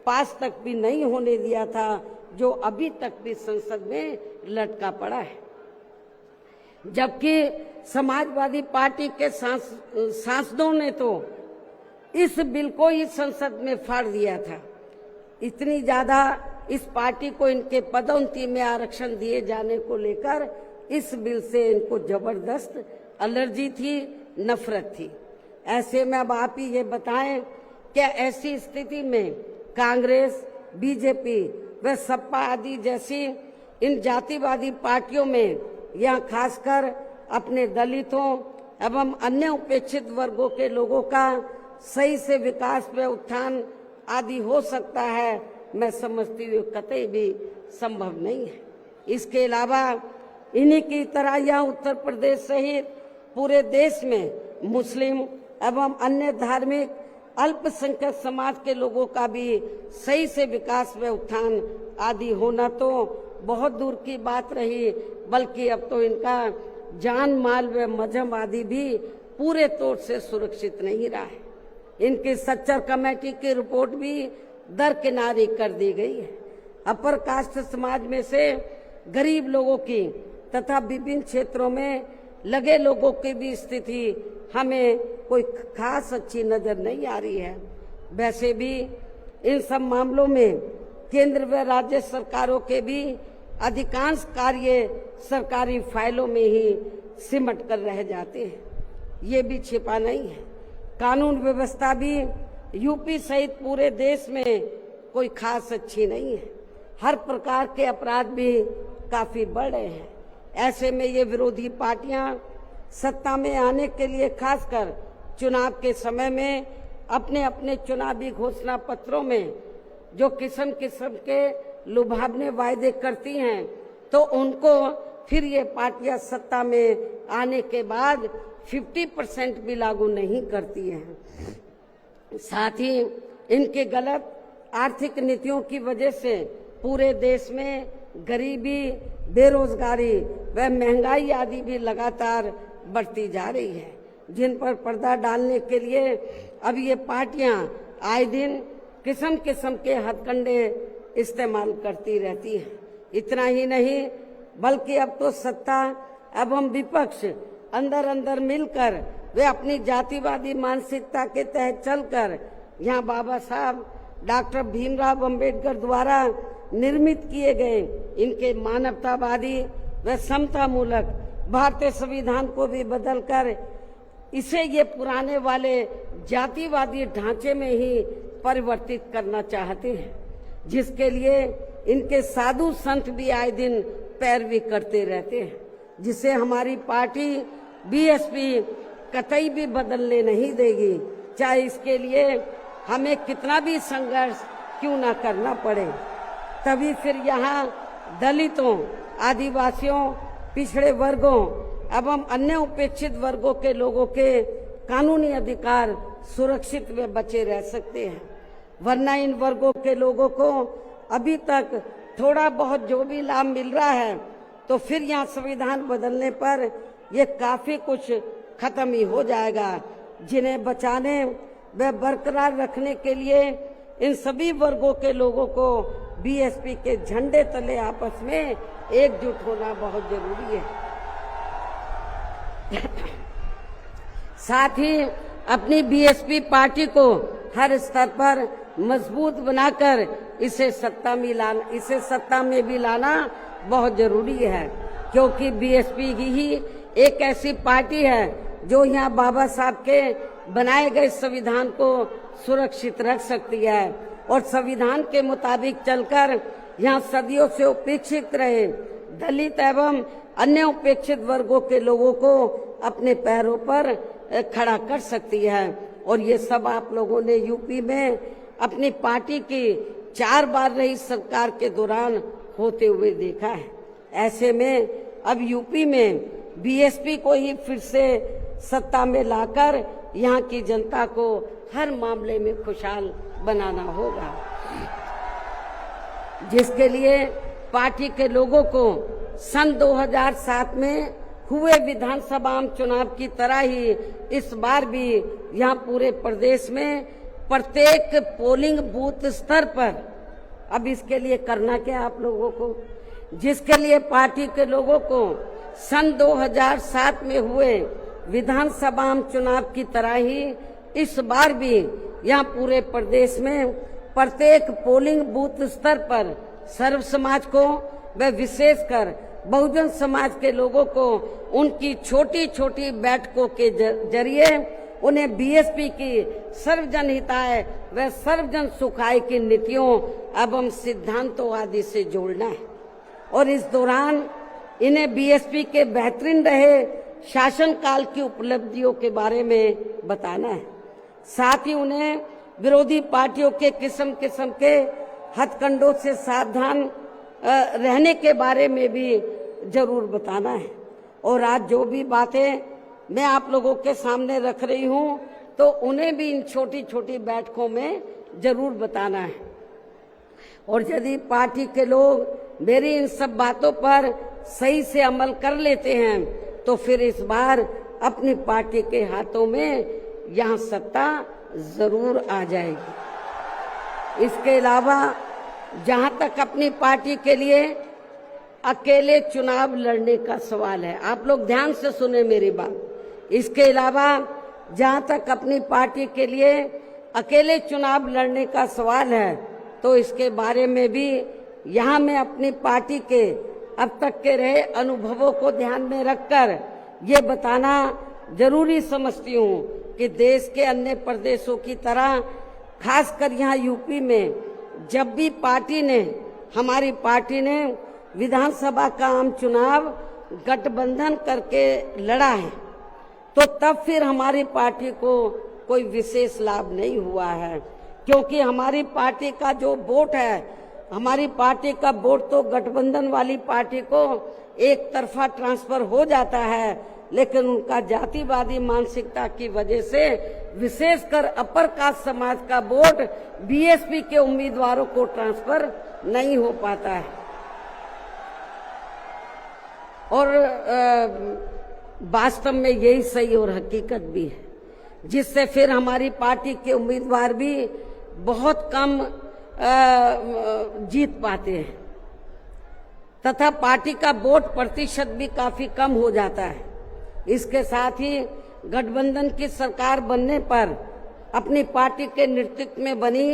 पास तक भी नहीं होने दिया था, जो अभी तक भी संसद में लटका पड़ा है। जबकि समाजवादी पार्टी के सांसदों ने तो इस बिल को ही संसद में फाड़ दिया था। इतनी ज्यादा इस पार्टी को इनके पदोन्नति में आरक्षण दिए जाने को लेकर इस बिल से इनको जबरदस्त एलर्जी थी, नफरत थी। ऐसे में अब आप ही ये बताएं, क्या ऐसी स्थिति में कांग्रेस, बीजेपी व सपा आदि जैसी इन जातिवादी पार्टियों में या खासकर अपने दलितों एवं अन्य उपेक्षित वर्गों के लोगों का सही से विकास व उत्थान आदि हो सकता है? मैं समझती हूँ कतई भी संभव नहीं है। इसके अलावा इन्हीं की तरह यहाँ उत्तर प्रदेश सहित पूरे देश में मुस्लिम एवं अन्य धार्मिक अल्पसंख्यक समाज के लोगों का भी सही से विकास व उत्थान आदि होना तो बहुत दूर की बात रही, बल्कि अब तो इनका जान माल व मजहब आदि भी पूरे तौर से सुरक्षित नहीं रहा है। इनकी सच्चर कमेटी की रिपोर्ट भी दरकिनारी कर दी गई है। अपर कास्ट समाज में से गरीब लोगों की तथा विभिन्न क्षेत्रों में लगे लोगों की भी स्थिति हमें कोई खास अच्छी नजर नहीं आ रही है। वैसे भी इन सब मामलों में केंद्र व राज्य सरकारों के भी अधिकांश कार्य सरकारी फाइलों में ही सिमट कर रह जाते हैं, ये भी छिपा नहीं है। कानून व्यवस्था भी यूपी सहित पूरे देश में कोई खास अच्छी नहीं है। हर प्रकार के अपराध भी काफी बढ़ रहे हैं। ऐसे में ये विरोधी पार्टियां सत्ता में आने के लिए खासकर चुनाव के समय में अपने अपने चुनावी घोषणा पत्रों में जो किस्म किस्म के लुभावने वायदे करती हैं, तो उनको फिर ये पार्टियां सत्ता में आने के बाद 50% भी लागू नहीं करती हैं। साथ ही इनके गलत आर्थिक नीतियों की वजह से पूरे देश में गरीबी, बेरोजगारी व महंगाई आदि भी लगातार बढ़ती जा रही है, जिन पर पर्दा डालने के लिए अब ये पार्टियां आए दिन किस्म किस्म के हथकंडे इस्तेमाल करती रहती हैं। इतना ही नहीं, बल्कि अब तो सत्ता एवं विपक्ष अंदर अंदर मिलकर वे अपनी जातिवादी मानसिकता के तहत चलकर यहाँ बाबा साहब डॉक्टर भीमराव अंबेडकर द्वारा निर्मित किए गए इनके मानवतावादी व समतामूलक भारतीय संविधान को भी बदलकर इसे ये पुराने वाले जातिवादी ढांचे में ही परिवर्तित करना चाहते हैं, जिसके लिए इनके साधु संत भी आए दिन पैरवी करते रहते हैं, जिसे हमारी पार्टी बीएसपी कतई भी बदलने नहीं देगी, चाहे इसके लिए हमें कितना भी संघर्ष क्यों ना करना पड़े। तभी फिर यहाँ दलितों, आदिवासियों, पिछड़े वर्गों एवं अन्य उपेक्षित वर्गों के लोगों के कानूनी अधिकार सुरक्षित व बचे रह सकते हैं। वरना इन वर्गों के लोगों को अभी तक थोड़ा बहुत जो भी लाभ मिल रहा है, तो फिर यहाँ संविधान बदलने पर ये काफी कुछ खत्म ही हो जाएगा। जिन्हें बचाने व बरकरार रखने के लिए इन सभी वर्गों के लोगों को बीएसपी के झंडे तले आपस में एकजुट होना बहुत जरूरी है। साथ ही अपनी बीएसपी पार्टी को हर स्तर पर मजबूत बनाकर इसे सत्ता में भी लाना बहुत जरूरी है, क्योंकि बीएसपी ही एक ऐसी पार्टी है जो यहाँ बाबा साहब के बनाए गए संविधान को सुरक्षित रख सकती है और संविधान के मुताबिक चलकर यहाँ सदियों से उपेक्षित रहे दलित एवं अन्य उपेक्षित वर्गों के लोगों को अपने पैरों पर खड़ा कर सकती है। और ये सब आप लोगों ने यूपी में अपनी पार्टी की 4 बार रही सरकार के दौरान होते हुए देखा है। ऐसे में अब यूपी में बीएसपी को ही फिर से सत्ता में लाकर यहाँ की जनता को हर मामले में खुशहाल बनाना होगा, जिसके लिए पार्टी के लोगों को सन 2007 में हुए विधानसभा चुनाव की तरह ही इस बार भी यहाँ पूरे प्रदेश में प्रत्येक पोलिंग बूथ स्तर पर अब इसके लिए करना क्या आप लोगों को, जिसके लिए पार्टी के लोगों को सन 2007 में हुए विधानसभा चुनाव की तरह ही इस बार भी यहाँ पूरे प्रदेश में प्रत्येक पोलिंग बूथ स्तर पर सर्व समाज को व विशेषकर बहुजन समाज के लोगों को उनकी छोटी छोटी बैठकों के जरिए उन्हें बीएसपी की सर्वजन हिताय व सर्वजन सुखाय की नीतियों एवं सिद्धांतों आदि से जोड़ना है और इस दौरान इन्हें बीएसपी के बेहतरीन रहे शासन काल की उपलब्धियों के बारे में बताना है। साथ ही उन्हें विरोधी पार्टियों के किस्म किस्म के हथकंडों से सावधान रहने के बारे में भी जरूर बताना है। और आज जो भी बातें मैं आप लोगों के सामने रख रही हूं तो उन्हें भी इन छोटी छोटी बैठकों में जरूर बताना है। और यदि पार्टी के लोग मेरी इन सब बातों पर सही से अमल कर लेते हैं तो फिर इस बार अपनी पार्टी के हाथों में यहाँ सत्ता जरूर आ जाएगी। इसके अलावा जहाँ तक अपनी पार्टी के लिए अकेले चुनाव लड़ने का सवाल है, आप लोग ध्यान से सुने मेरी बात। इसके अलावा जहाँ तक अपनी पार्टी के लिए अकेले चुनाव लड़ने का सवाल है तो इसके बारे में भी यहाँ मैं अपनी पार्टी के अब तक के रहे अनुभवों को ध्यान में रखकर ये बताना जरूरी समझती हूँ कि देश के अन्य प्रदेशों की तरह खासकर यहाँ यूपी में जब भी हमारी पार्टी ने विधानसभा का आम चुनाव गठबंधन करके लड़ा है तो तब फिर हमारी पार्टी को कोई विशेष लाभ नहीं हुआ है, क्योंकि हमारी पार्टी का जो वोट है, हमारी पार्टी का वोट तो गठबंधन वाली पार्टी को एक तरफा ट्रांसफर हो जाता है, लेकिन उनका जातिवादी मानसिकता की वजह से विशेषकर अपर कास्ट समाज का वोट बीएसपी के उम्मीदवारों को ट्रांसफर नहीं हो पाता है। और वास्तव में यही सही और हकीकत भी है, जिससे फिर हमारी पार्टी के उम्मीदवार भी बहुत कम जीत पाते हैं तथा पार्टी का वोट प्रतिशत भी काफी कम हो जाता है। इसके साथ ही गठबंधन की सरकार बनने पर अपनी पार्टी के नेतृत्व में बनी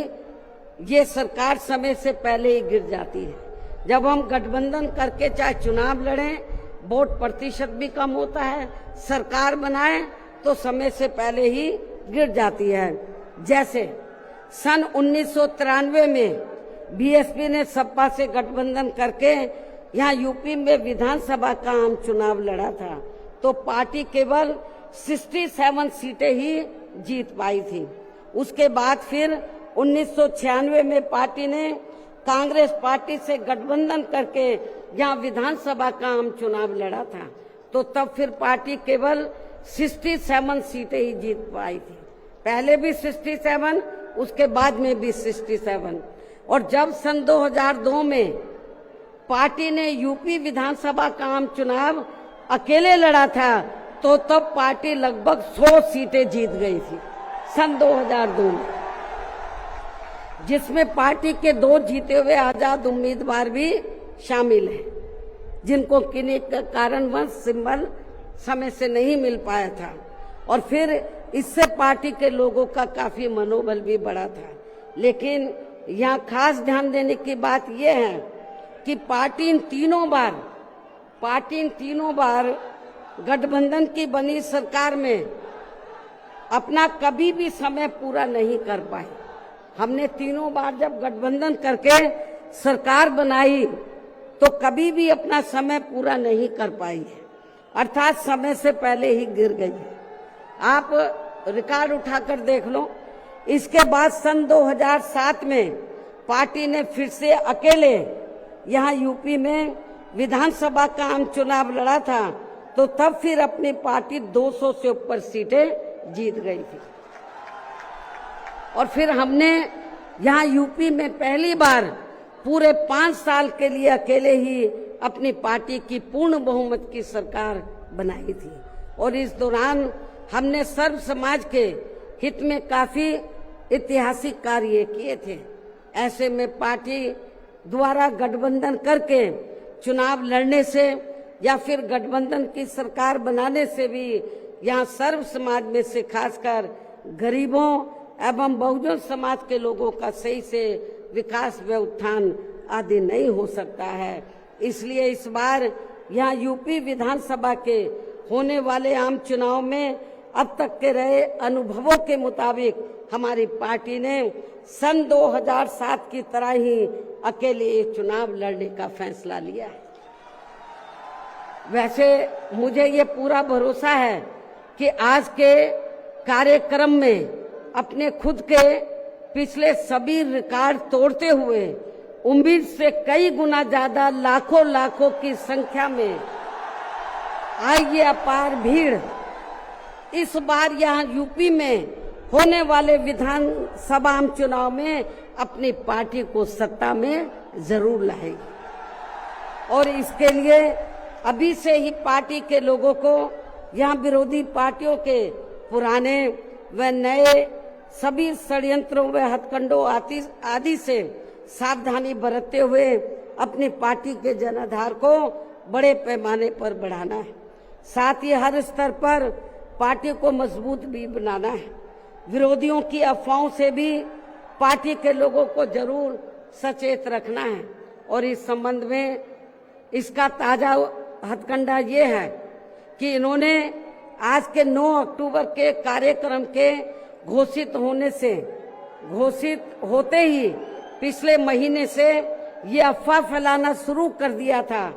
ये सरकार समय से पहले ही गिर जाती है। जब हम गठबंधन करके चाहे चुनाव लड़ें, वोट प्रतिशत भी कम होता है, सरकार बनाए तो समय से पहले ही गिर जाती है। जैसे सन 1993 में बीएसपी ने सपा से गठबंधन करके यहाँ यूपी में विधानसभा का आम चुनाव लड़ा था तो पार्टी केवल 67 सीटें ही जीत पाई थी। उसके बाद फिर 1996 में पार्टी ने कांग्रेस पार्टी से गठबंधन करके यहाँ विधानसभा का आम चुनाव लड़ा था तो तब फिर पार्टी केवल 67 सीटें ही जीत पाई थी। पहले भी 67, उसके बाद में भी 67। और जब सन 2002 में पार्टी ने यूपी विधानसभा का आम चुनाव अकेले लड़ा था तो तब पार्टी लगभग 100 सीटें जीत गई थी सन 2002 में, जिसमें पार्टी के 2 जीते हुए आजाद उम्मीदवार भी शामिल हैं, जिनको किन्हीं कारणवश सिंबल समय से नहीं मिल पाया था। और फिर इससे पार्टी के लोगों का काफी मनोबल भी बढ़ा था। लेकिन यहाँ खास ध्यान देने की बात यह है कि पार्टी इन तीनों बार गठबंधन की बनी सरकार में अपना कभी भी समय पूरा नहीं कर पाए। हमने तीनों बार जब गठबंधन करके सरकार बनाई तो कभी भी अपना समय पूरा नहीं कर पाई है, अर्थात समय से पहले ही गिर गई है। आप रिकॉर्ड उठाकर देख लो। इसके बाद सन 2007 में पार्टी ने फिर से अकेले यहाँ यूपी में विधानसभा का आम चुनाव लड़ा था, तो तब फिर अपनी पार्टी 200 से ऊपर सीटें जीत गई थी। और फिर हमने यहाँ यूपी में पहली बार पूरे 5 साल के लिए अकेले ही अपनी पार्टी की पूर्ण बहुमत की सरकार बनाई थी। और इस दौरान हमने सर्व समाज के हित में काफी ऐतिहासिक कार्य किए थे। ऐसे में पार्टी द्वारा गठबंधन करके चुनाव लड़ने से या फिर गठबंधन की सरकार बनाने से भी यहाँ सर्व समाज में से खासकर गरीबों एवं बहुजन समाज के लोगों का सही से विकास व उत्थान आदि नहीं हो सकता है। इसलिए इस बार यहाँ यूपी विधानसभा के होने वाले आम चुनाव में अब तक के रहे अनुभवों के मुताबिक हमारी पार्टी ने सन 2007 की तरह ही अकेले ये चुनाव लड़ने का फैसला लिया है। वैसे मुझे ये पूरा भरोसा है कि आज के कार्यक्रम में अपने खुद के पिछले सभी रिकॉर्ड तोड़ते हुए उम्मीद से कई गुना ज्यादा लाखों की संख्या में आई ये अपार भीड़ इस बार यहाँ यूपी में होने वाले विधानसभा आम चुनाव में अपनी पार्टी को सत्ता में जरूर लाएगी। और इसके लिए अभी से ही पार्टी के लोगों को यहाँ विरोधी पार्टियों के पुराने व नए सभी षड्यंत्रों व हथकंडों आदि से सावधानी बरतते हुए अपनी पार्टी के जनाधार को बड़े पैमाने पर बढ़ाना है। साथ ही हर स्तर पर पार्टी को मजबूत भी बनाना है। विरोधियों की अफवाहों से भी पार्टी के लोगों को जरूर सचेत रखना है। और इस संबंध में इसका ताजा हथकंडा ये है कि इन्होंने आज के 9 अक्टूबर के कार्यक्रम के घोषित होते ही पिछले महीने से ये अफवाह फैलाना शुरू कर दिया था।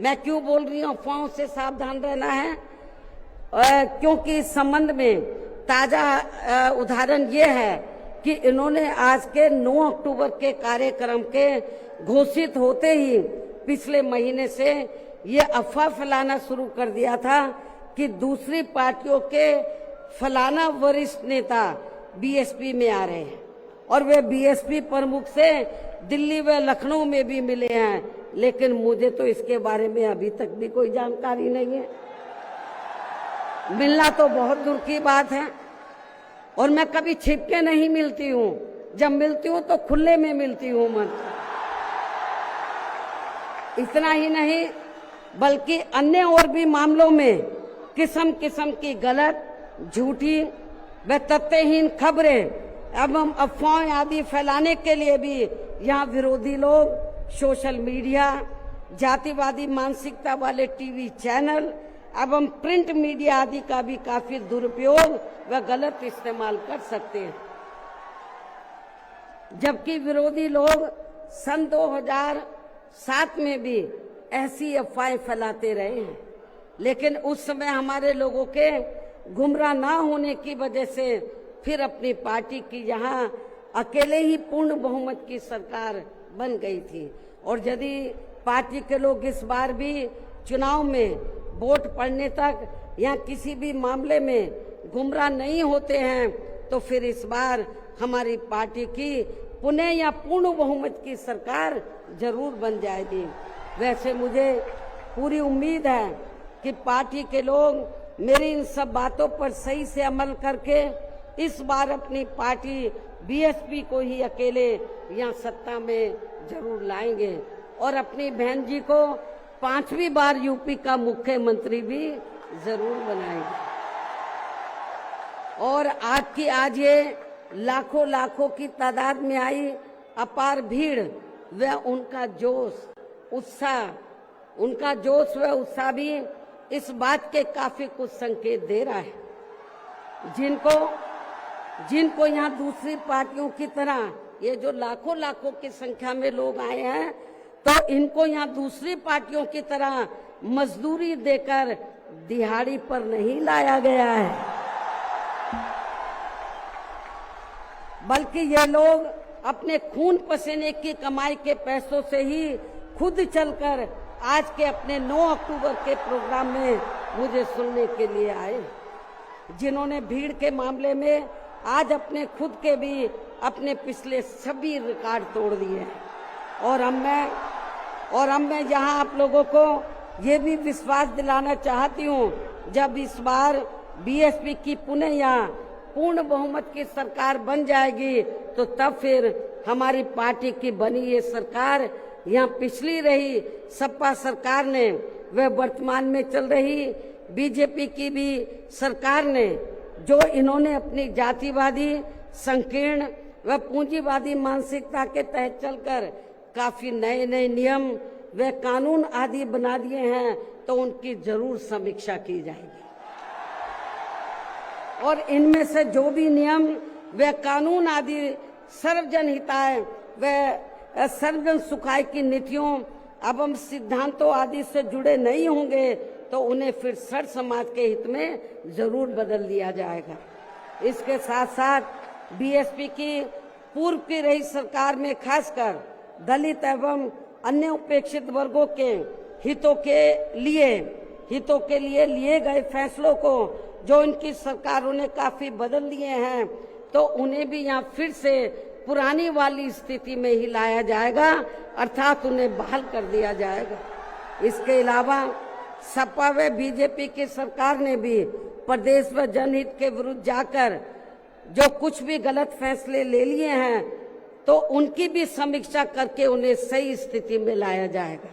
मैं क्यों बोल रही हूँ अफवाहों से सावधान रहना है, क्योंकि इस संबंध में ताजा उदाहरण ये है कि इन्होंने आज के 9 अक्टूबर के कार्यक्रम के घोषित होते ही पिछले महीने से ये अफवाह फैलाना शुरू कर दिया था कि दूसरी पार्टियों के फलाना वरिष्ठ नेता बीएसपी में आ रहे हैं और वे बीएसपी प्रमुख से दिल्ली व लखनऊ में भी मिले हैं, लेकिन मुझे तो इसके बारे में अभी तक भी कोई जानकारी नहीं है। मिलना तो बहुत दूर की बात है और मैं कभी छिप के नहीं मिलती हूँ, जब मिलती हूँ तो खुले में मिलती हूँ मन। इतना ही नहीं बल्कि अन्य और भी मामलों में किस्म किस्म की गलत, झूठी व तथ्यहीन खबरें एवं अफवाहें आदि फैलाने के लिए भी यहाँ विरोधी लोग सोशल मीडिया, जातिवादी मानसिकता वाले टीवी चैनल एवं प्रिंट मीडिया आदि का भी काफी दुरुपयोग व गलत इस्तेमाल कर सकते हैं। जबकि विरोधी लोग सन 2007 में भी ऐसी अफवाहें फैलाते रहे हैं, लेकिन उस समय हमारे लोगों के गुमराह ना होने की वजह से फिर अपनी पार्टी की यहाँ अकेले ही पूर्ण बहुमत की सरकार बन गई थी। और यदि पार्टी के लोग इस बार भी चुनाव में वोट पड़ने तक या किसी भी मामले में गुमराह नहीं होते हैं तो फिर इस बार हमारी पार्टी की पुनः या पूर्ण बहुमत की सरकार जरूर बन जाएगी। वैसे मुझे पूरी उम्मीद है कि पार्टी के लोग मेरी इन सब बातों पर सही से अमल करके इस बार अपनी पार्टी बीएसपी को ही अकेले यहाँ सत्ता में जरूर लाएंगे और अपनी बहन जी को 5वीं बार यूपी का मुख्यमंत्री भी जरूर बनाएंगे। और आज ये लाखों की तादाद में आई अपार भीड़ व उनका जोश व उत्साह भी इस बात के काफी कुछ संकेत दे रहा है। जिनको यहाँ दूसरी पार्टियों की तरह ये जो लाखों लाखों की संख्या में लोग आए हैं, तो इनको यहाँ दूसरी पार्टियों की तरह मजदूरी देकर दिहाड़ी पर नहीं लाया गया है, बल्कि ये लोग अपने खून पसीने की कमाई के पैसों से ही खुद चलकर आज के अपने 9 अक्टूबर के प्रोग्राम में मुझे सुनने के लिए आए, जिन्होंने भीड़ के मामले में आज अपने खुद के भी अपने पिछले सभी रिकॉर्ड तोड़ दिए हैं। और अब मैं यहाँ आप लोगों को ये भी विश्वास दिलाना चाहती हूँ, जब इस बार बीएसपी की पुनः यहाँ पूर्ण बहुमत की सरकार बन जाएगी, तो तब फिर हमारी पार्टी की बनी ये सरकार यहाँ पिछली रही सपा सरकार ने व वर्तमान में चल रही बीजेपी की भी सरकार ने, जो इन्होंने अपनी जातिवादी संकीर्ण व पूंजीवादी मानसिकता के तहत चलकर काफी नए नए नियम व कानून आदि बना दिए हैं, तो उनकी जरूर समीक्षा की जाएगी। और इनमें से जो भी नियम व कानून आदि सर्वजन हिताय व सर्वजन सुखाय की नीतियों एवं सिद्धांतों आदि से जुड़े नहीं होंगे, तो उन्हें फिर सर समाज के हित में जरूर बदल दिया जाएगा। इसके साथ साथ बीएसपी की पूर्व की रही सरकार में खासकर दलित एवं अन्य उपेक्षित वर्गों के हितों के लिए लिए गए फैसलों को जो इनकी सरकारों ने काफी बदल दिए हैं, तो उन्हें भी यहाँ फिर से पुरानी वाली स्थिति में ही लाया जाएगा, अर्थात उन्हें बहाल कर दिया जाएगा। इसके अलावा सपा व बीजेपी की सरकार ने भी प्रदेश व जनहित के विरुद्ध जाकर जो कुछ भी गलत फैसले ले लिए हैं, तो उनकी भी समीक्षा करके उन्हें सही स्थिति में लाया जाएगा।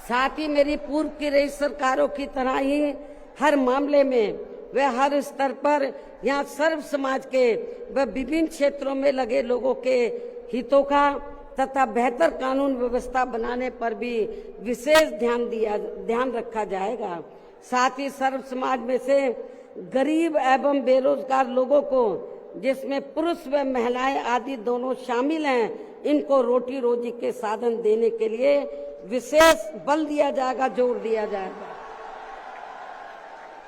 साथ ही मेरी पूर्व की रही सरकारों की तरह ही हर मामले में व हर स्तर पर यहाँ सर्व समाज के व विभिन्न क्षेत्रों में लगे लोगों के हितों का तथा बेहतर कानून व्यवस्था बनाने पर भी विशेष ध्यान रखा जाएगा। साथ ही सर्व समाज में से गरीब एवं बेरोजगार लोगों को, जिसमें पुरुष व महिलाएं आदि दोनों शामिल हैं, इनको रोटी रोजी के साधन देने के लिए विशेष बल दिया जाएगा, जोर दिया जाएगा।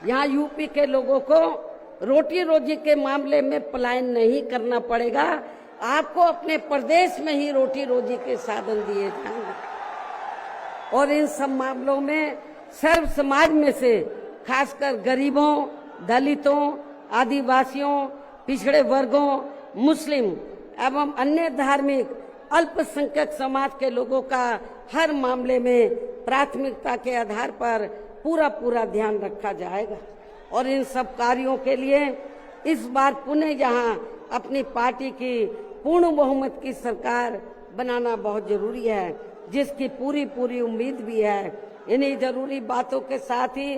यहाँ यूपी के लोगों को रोटी रोजी के मामले में पलायन नहीं करना पड़ेगा, आपको अपने प्रदेश में ही रोटी रोजी के साधन दिए जाएंगे। और इन सब मामलों में सर्व समाज में से खासकर गरीबों, दलितों, आदिवासियों, पिछड़े वर्गों, मुस्लिम एवं अन्य धार्मिक अल्पसंख्यक समाज के लोगों का हर मामले में प्राथमिकता के आधार पर पूरा ध्यान रखा जाएगा। और इन सब कार्यों के लिए इस बार पुनः यहाँ अपनी पार्टी की पूर्ण बहुमत की सरकार बनाना बहुत जरूरी है, जिसकी पूरी उम्मीद भी है। इन्हीं जरूरी बातों के साथ ही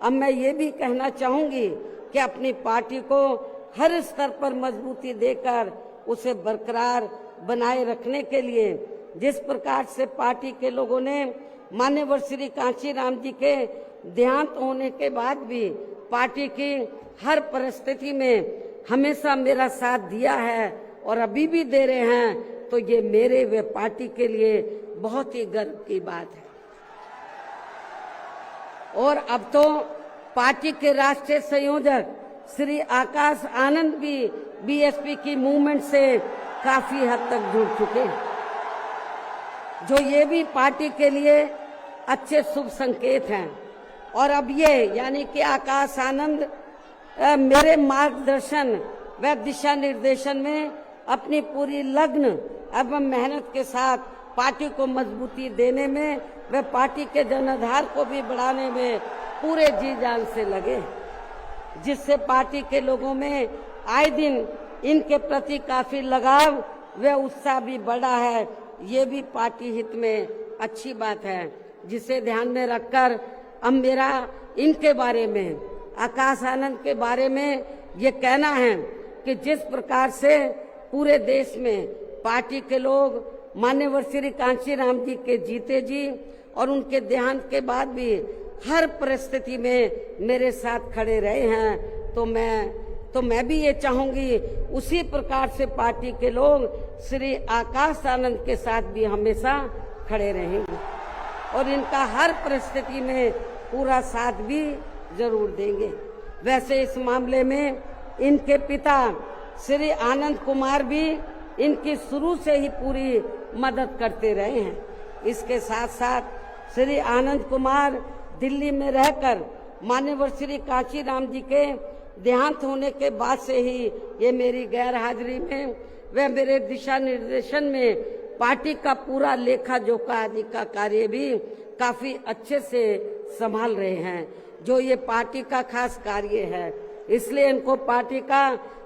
अब मैं ये भी कहना चाहूंगी कि अपनी पार्टी को हर स्तर पर मजबूती देकर उसे बरकरार बनाए रखने के लिए जिस प्रकार से पार्टी के लोगों ने माननीय श्री कांशीराम जी के देहांत होने के बाद भी पार्टी की हर परिस्थिति में हमेशा मेरा साथ दिया है और अभी भी दे रहे हैं, तो ये मेरे व पार्टी के लिए बहुत ही गर्व की बात है। और अब तो पार्टी के राष्ट्रीय संयोजक श्री आकाश आनंद भी बीएसपी की मूवमेंट से काफी हद तक जुड़ चुके हैं, जो ये भी पार्टी के लिए अच्छे शुभ संकेत हैं। और अब ये यानी कि आकाश आनंद मेरे मार्गदर्शन व दिशा निर्देशन में अपनी पूरी लगन एवं मेहनत के साथ पार्टी को मजबूती देने में व पार्टी के जनाधार को भी बढ़ाने में पूरे जी जान से लगे, जिससे पार्टी के लोगों में आए दिन इनके प्रति काफी लगाव व उत्साह भी बढ़ा है। ये भी पार्टी हित में अच्छी बात है, जिसे ध्यान में रखकर अब मेरा इनके बारे में, आकाश आनंद के बारे में ये कहना है कि जिस प्रकार से पूरे देश में पार्टी के लोग माननीय श्री कांशीराम जी के जीते जी और उनके देहांत के बाद भी हर परिस्थिति में मेरे साथ खड़े रहे हैं, तो मैं भी ये चाहूंगी उसी प्रकार से पार्टी के लोग श्री आकाश आनंद के साथ भी हमेशा खड़े रहेंगे और इनका हर परिस्थिति में पूरा साथ भी जरूर देंगे। वैसे इस मामले में इनके पिता श्री आनंद कुमार भी इनकी शुरू से ही पूरी मदद करते रहे हैं। इसके साथ साथ श्री आनंद कुमार दिल्ली में रहकर मान्यवर श्री कांशीराम जी के देहांत होने के बाद से ही ये मेरी गैर हाजिरी में व मेरे दिशा निर्देशन में पार्टी का पूरा लेखा जोखा आदि का कार्य भी काफी अच्छे से संभाल रहे हैं, जो ये पार्टी का खास कार्य है। इसलिए इनको पार्टी का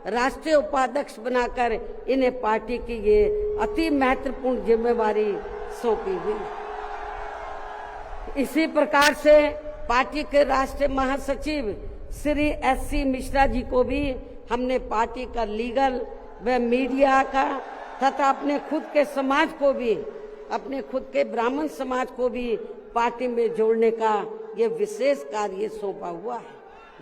राष्ट्रीय उपाध्यक्ष बनाकर इन्हें पार्टी की ये अति महत्वपूर्ण जिम्मेवारी सौंपी हुई। इसी प्रकार से पार्टी के राष्ट्रीय महासचिव श्री एस.सी. मिश्रा जी को भी हमने पार्टी का लीगल व मीडिया का तथा अपने खुद के समाज को भी, अपने खुद के ब्राह्मण समाज को भी पार्टी में जोड़ने का ये विशेष कार्य सौंपा हुआ है,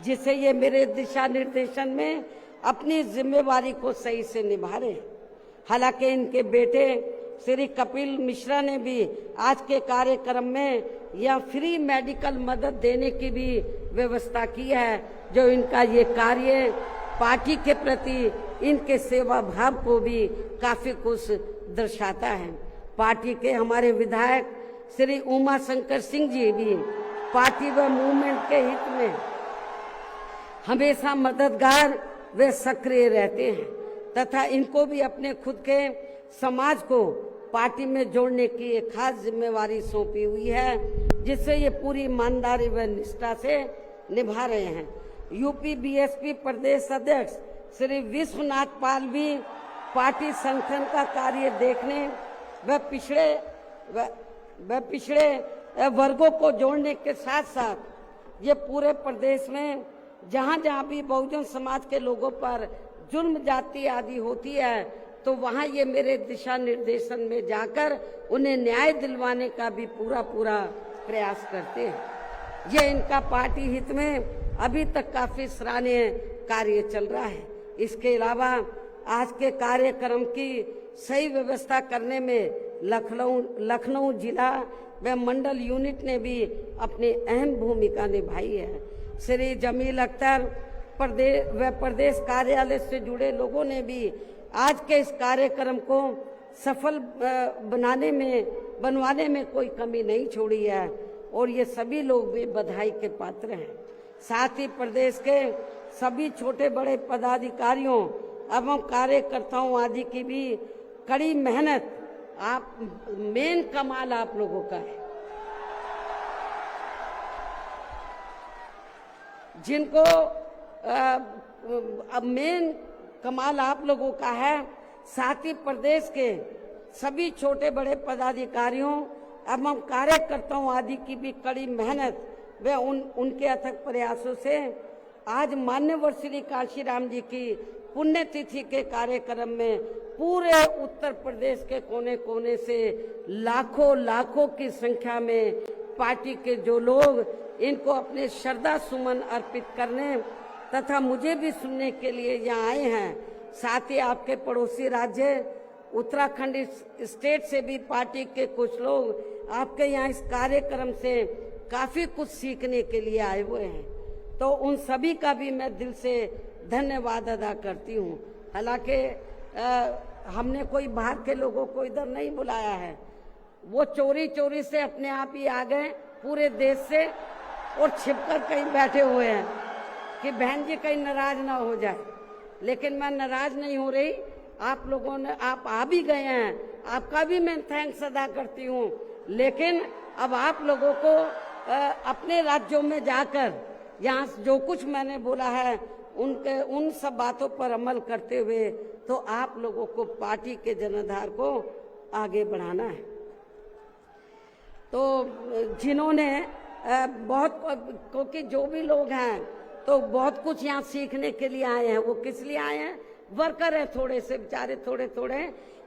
जिसे ये मेरे दिशा निर्देशन में अपनी जिम्मेवारी को सही से निभा रहे हैं। हालांकि इनके बेटे श्री कपिल मिश्रा ने भी आज के कार्यक्रम में यह फ्री मेडिकल मदद देने की भी व्यवस्था की है, जो इनका ये कार्य पार्टी के प्रति इनके सेवा भाव को भी काफी कुछ दर्शाता है। पार्टी के हमारे विधायक श्री उमा शंकर सिंह जी भी पार्टी व मूवमेंट के हित में हमेशा मददगार व सक्रिय रहते हैं तथा इनको भी अपने खुद के समाज को पार्टी में जोड़ने की एक खास जिम्मेवारी सौंपी हुई है, जिससे ये पूरी ईमानदारी व निष्ठा से निभा रहे हैं। यूपी बीएसपी प्रदेश अध्यक्ष श्री विश्वनाथ पाल भी पार्टी संगठन का कार्य देखने व पिछड़े वर्गों को जोड़ने के साथ साथ ये पूरे प्रदेश में जहां जहां भी बहुजन समाज के लोगों पर जुल्म जाति आदि होती है, तो वहां ये मेरे दिशा निर्देशन में जाकर उन्हें न्याय दिलवाने का भी पूरा प्रयास करते हैं। ये इनका पार्टी हित में अभी तक काफी सराहनीय कार्य चल रहा है। इसके अलावा आज के कार्यक्रम की सही व्यवस्था करने में लखनऊ जिला व मंडल यूनिट ने भी अपनी अहम भूमिका निभाई है। श्री जमील अख्तर प्रदेश कार्यालय से जुड़े लोगों ने भी आज के इस कार्यक्रम को सफल बनवाने में कोई कमी नहीं छोड़ी है और ये सभी लोग भी बधाई के पात्र हैं। साथ ही प्रदेश के सभी छोटे बड़े पदाधिकारियों एवं कार्यकर्ताओं आदि की भी कड़ी मेहनत, मेन कमाल आप लोगों का है, जिनको अब मेन कमाल आप लोगों का है। साथ ही प्रदेश के सभी छोटे बड़े पदाधिकारियों एवं कार्यकर्ताओं आदि की भी कड़ी मेहनत व उनके अथक प्रयासों से आज मान्यवर श्री कांशीराम जी की पुण्यतिथि के कार्यक्रम में पूरे उत्तर प्रदेश के कोने कोने से लाखों की संख्या में पार्टी के जो लोग इनको अपने श्रद्धा सुमन अर्पित करने तथा मुझे भी सुनने के लिए यहाँ आए हैं। साथ ही आपके पड़ोसी राज्य उत्तराखंड स्टेट से भी पार्टी के कुछ लोग आपके यहाँ इस कार्यक्रम से काफी कुछ सीखने के लिए आए हुए हैं, तो उन सभी का भी मैं दिल से धन्यवाद अदा करती हूँ। हालांकि हमने कोई बाहर के लोगों को इधर नहीं बुलाया है, वो चोरी से अपने आप ही आ गए पूरे देश से और छिपकर कहीं बैठे हुए हैं कि बहन जी कहीं नाराज ना हो जाए। लेकिन मैं नाराज नहीं हो रही, आप लोगों ने आप आ भी गए हैं, आपका भी मैं थैंक्स अदा करती हूँ। लेकिन अब आप लोगों को अपने राज्यों में जाकर यहाँ जो कुछ मैंने बोला है उन सब बातों पर अमल करते हुए तो आप लोगों को पार्टी के जनाधार को आगे बढ़ाना है। तो जिन्होंने क्योंकि जो भी लोग हैं तो बहुत कुछ यहाँ सीखने के लिए आए हैं। वो किस लिए आए हैं? वर्कर हैं थोड़े से बेचारे, थोड़े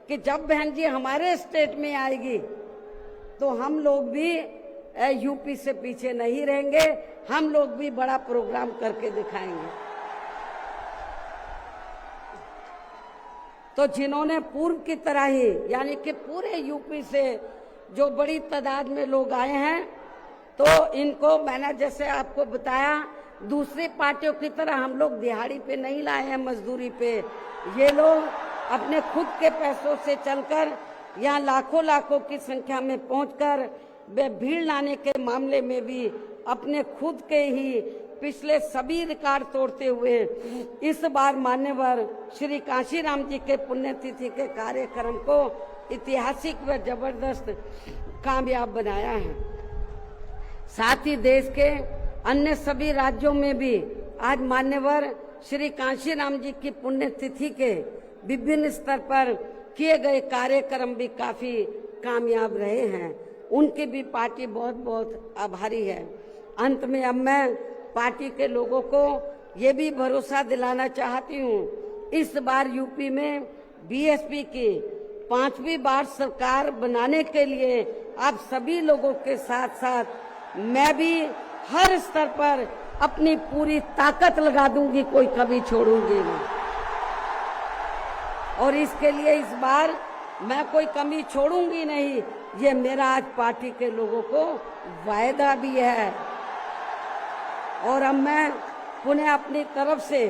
कि जब बहन जी हमारे स्टेट में आएगी तो हम लोग भी यूपी से पीछे नहीं रहेंगे, हम लोग भी बड़ा प्रोग्राम करके दिखाएंगे। तो जिन्होंने पूर्व की तरह ही यानी कि पूरे यूपी से जो बड़ी तादाद में लोग आए हैं, तो इनको मैंने जैसे आपको बताया दूसरी पार्टियों की तरह हम लोग दिहाड़ी पे नहीं लाए हैं, मजदूरी पे। ये लोग अपने खुद के पैसों से चलकर यहाँ लाखों लाखों की संख्या में पहुंचकर वे भीड़ लाने के मामले में भी अपने खुद के ही पिछले सभी रिकॉर्ड तोड़ते हुए इस बार मान्यवर श्री कांशीराम जी के पुण्यतिथि के कार्यक्रम को ऐतिहासिक व जबरदस्त कामयाब बनाया है। साथ ही देश के अन्य सभी राज्यों में भी आज मान्यवर श्री कांशीराम जी की पुण्यतिथि के विभिन्न स्तर पर किए गए कार्यक्रम भी काफी कामयाब रहे हैं। उनकी भी पार्टी बहुत बहुत आभारी है। अंत में अब मैं पार्टी के लोगों को ये भी भरोसा दिलाना चाहती हूँ, इस बार यूपी में बीएसपी की 5वीं बार सरकार बनाने के लिए आप सभी लोगों के साथ साथ मैं भी हर स्तर पर अपनी पूरी ताकत लगा दूंगी, कोई कभी छोड़ूंगी नहीं। और इसके लिए इस बार मैं कोई कमी छोड़ूंगी नहीं, ये मेरा आज पार्टी के लोगों को वायदा भी है। और अब मैं पुनः अपनी तरफ से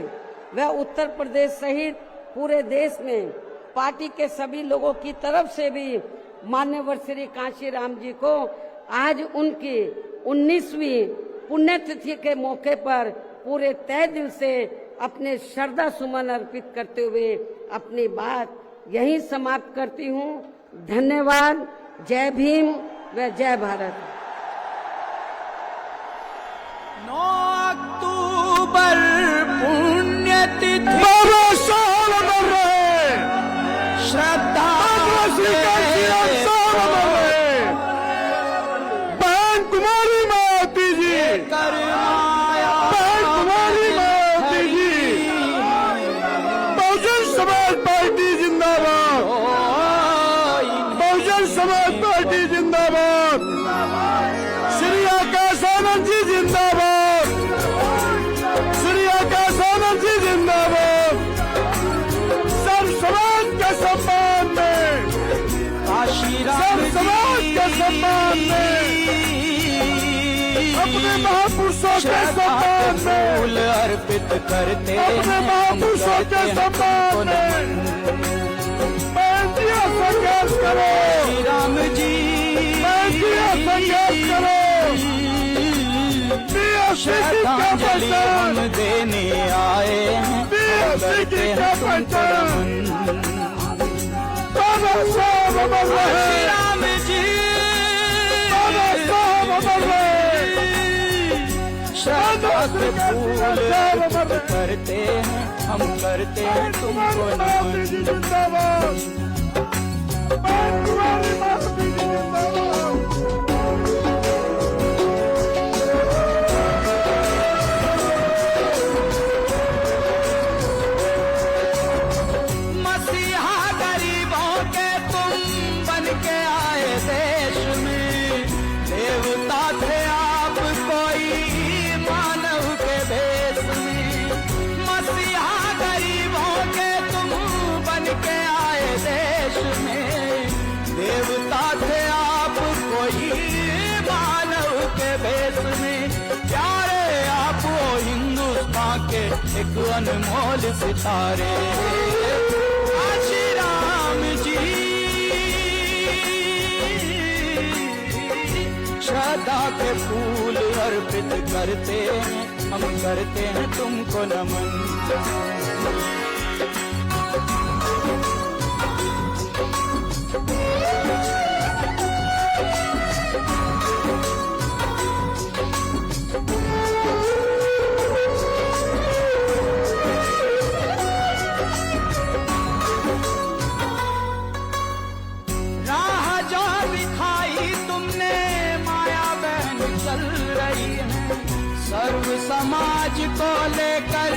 व उत्तर प्रदेश सहित पूरे देश में पार्टी के सभी लोगों की तरफ से भी मान्यवर श्री कांशीराम जी को आज उनकी 19वीं पुण्यतिथि के मौके पर पूरे तहे दिल से अपने श्रद्धा सुमन अर्पित करते हुए अपनी बात यहीं समाप्त करती हूँ। धन्यवाद। जय भीम व जय भारत। 9 अक्टूबर पुण्यतिथि बाबा साहब अमर रहे, श्रद्धा श्री कांशीराम साहब अमर रहे, बहन कुमारी मावती जी, करमाया बहन कुमारी मावती जी, बहुजन समाज पार्टी जिंदाबाद, बहुजन समाज पार्टी जिंदाबाद, श्री आकाशानंद जी जिंदाबाद, श्री आकाशानंद जी जिंदाबाद। सब समाज के सम्मान में, काशीराम सब समाज के सम्मान में, अपने महापुरुषों के सम्मान में, फूल अर्पित करते अपने महापुरुषों के सम्मान में बेटियां संघर्ष करो, राम जी बेटियां संघर्ष करो, श्रद्धांजलि हम देने आए हैं, करते हैं तुमको नमन। बाबा साहब अमर रहे, राम जी बाबा साहब अमर रहे, श्रद्धा के फूल अर्पित करते हैं, हम करते हैं तुमको नमन। जिंदाबाद, बहन कुमारी मावती जी जिंदाबाद। मसीहा गरीबों के तुम बन के आए देश में, देवता थे आप कोई मानव के भेष में। मसीहा गरीबों के तुम बन के आए देश में, देवता थे आप कोई मानव के भेष में। प्यारे आप वो हिंदुस्तान के एक अनमोल सितारे, कांशीराम जी। श्रद्धा के फूल अर्पित करते हैं, हम करते हैं तुमको नमन। राह जो दिखाई तुमने माया बहन चल रही है, सर्व समाज को लेकर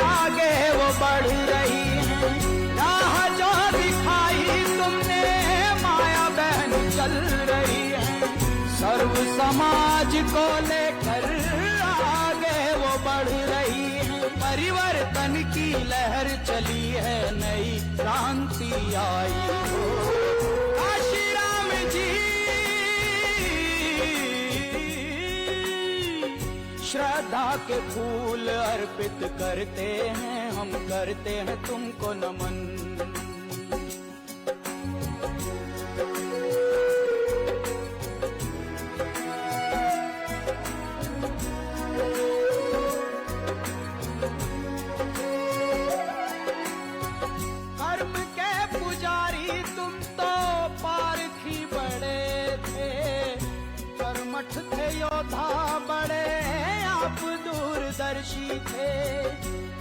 आगे वो बढ़ रही है। राह जो दिखाई तुमने माया बहन चल रही है, सर्व समाज को लेकर आगे वो बढ़ रही है। परिवर्तन की लहर चली है, नई क्रांति की आई हो। काशी राम जी श्रद्धा के फूल अर्पित करते हैं, हम करते हैं तुमको नमन। कर्म के पुजारी तुम तो पारखी बड़े थे, कर्मठ थे योद्धा बड़े आप दूरदर्शी थे।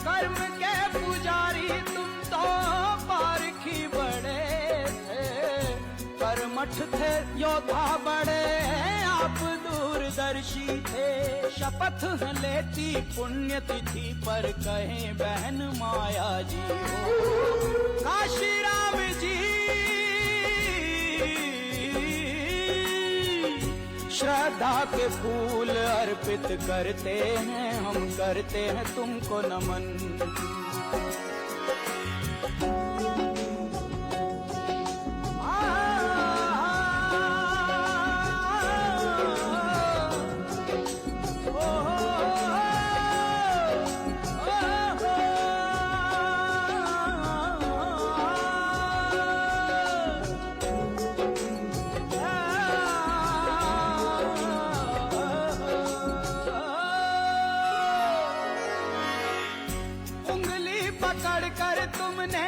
कर्म के पुजारी तुम तो पारखी बड़े थे, कर्मठ थे योद्धा बड़े आप दूरदर्शी थे। शपथ है लेती पुण्य तिथि पर कहें बहन माया जी हो। काशी राम जी श्रद्धा के फूल अर्पित करते हैं, हम करते हैं तुमको नमन। पकड़ कर तुमने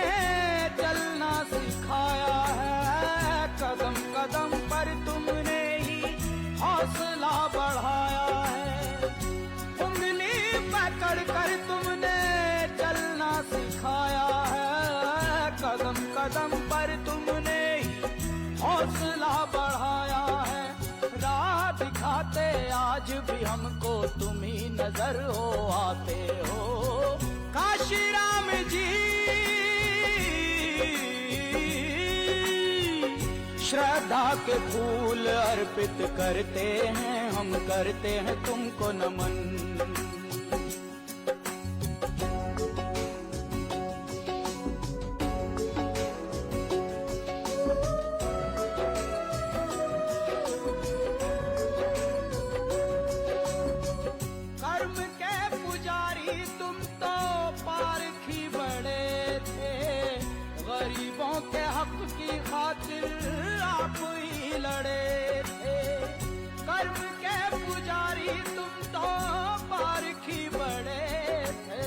चलना सिखाया है, कदम कदम पर तुमने ही हौसला बढ़ाया है। उंगली पकड़ कर तुमने चलना सिखाया है, कदम कदम पर तुमने ही हौसला बढ़ाया है। राह दिखाते आज भी हमको तुम ही नजर हो आते हो। काशी राम जी श्रद्धा के फूल अर्पित करते हैं, हम करते हैं तुमको नमन। कर्म के पुजारी तुम तो पारखी बड़े थे, गरीबों के हक की खातिर आप ही लड़े थे। कर्म के पुजारी तुम तो पारखी बड़े थे,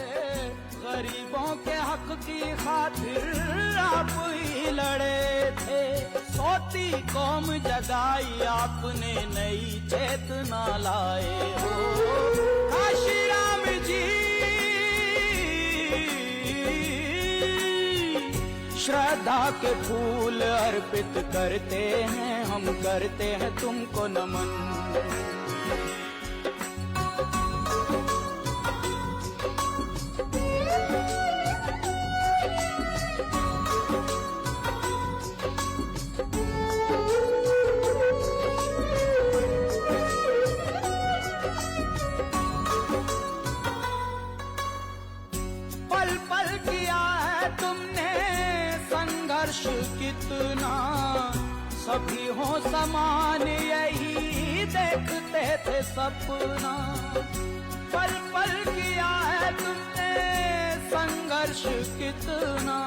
गरीबों के हक की खातिर आप ही लड़े थे। सोती कौम जगाई आपने नई चेतना लाए हो। काशी राम जी श्रद्धा के फूल अर्पित करते हैं, हम करते हैं तुमको नमन। पल पल किया है तुमने संघर्ष कितना, सभी हो समान यही देखते थे सपना। पल पल किया है तुमने संघर्ष कितना,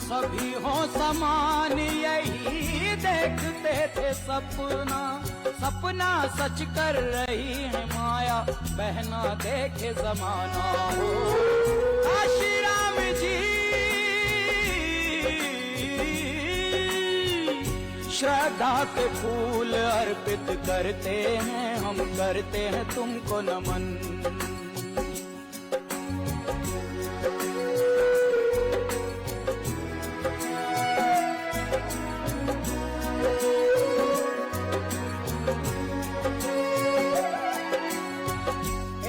सभी हो समान यही देखते थे सपना। सपना सच कर रही है माया, बहना देखे जमाना हो। काशी राम जी श्रद्धा के फूल अर्पित करते हैं, हम करते हैं तुमको नमन।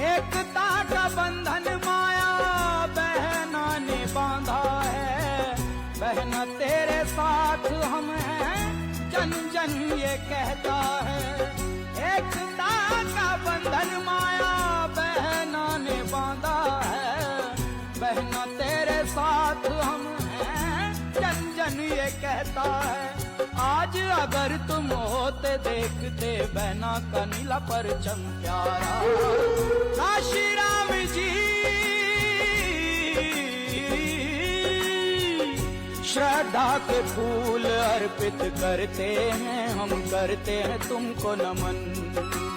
एकता का बंधन माया बहना ने बांधा है, बहना तेरे साथ हम हैं जन जन ये कहता है। एकता का बंधन माया बहना ने बांधा है, बहना तेरे साथ हम हैं जन जन लगता है। आज अगर तुम होते देखते बहना का नीला परचम प्यारा। काशी राम जी श्रद्धा के फूल अर्पित करते हैं, हम करते हैं तुमको नमन।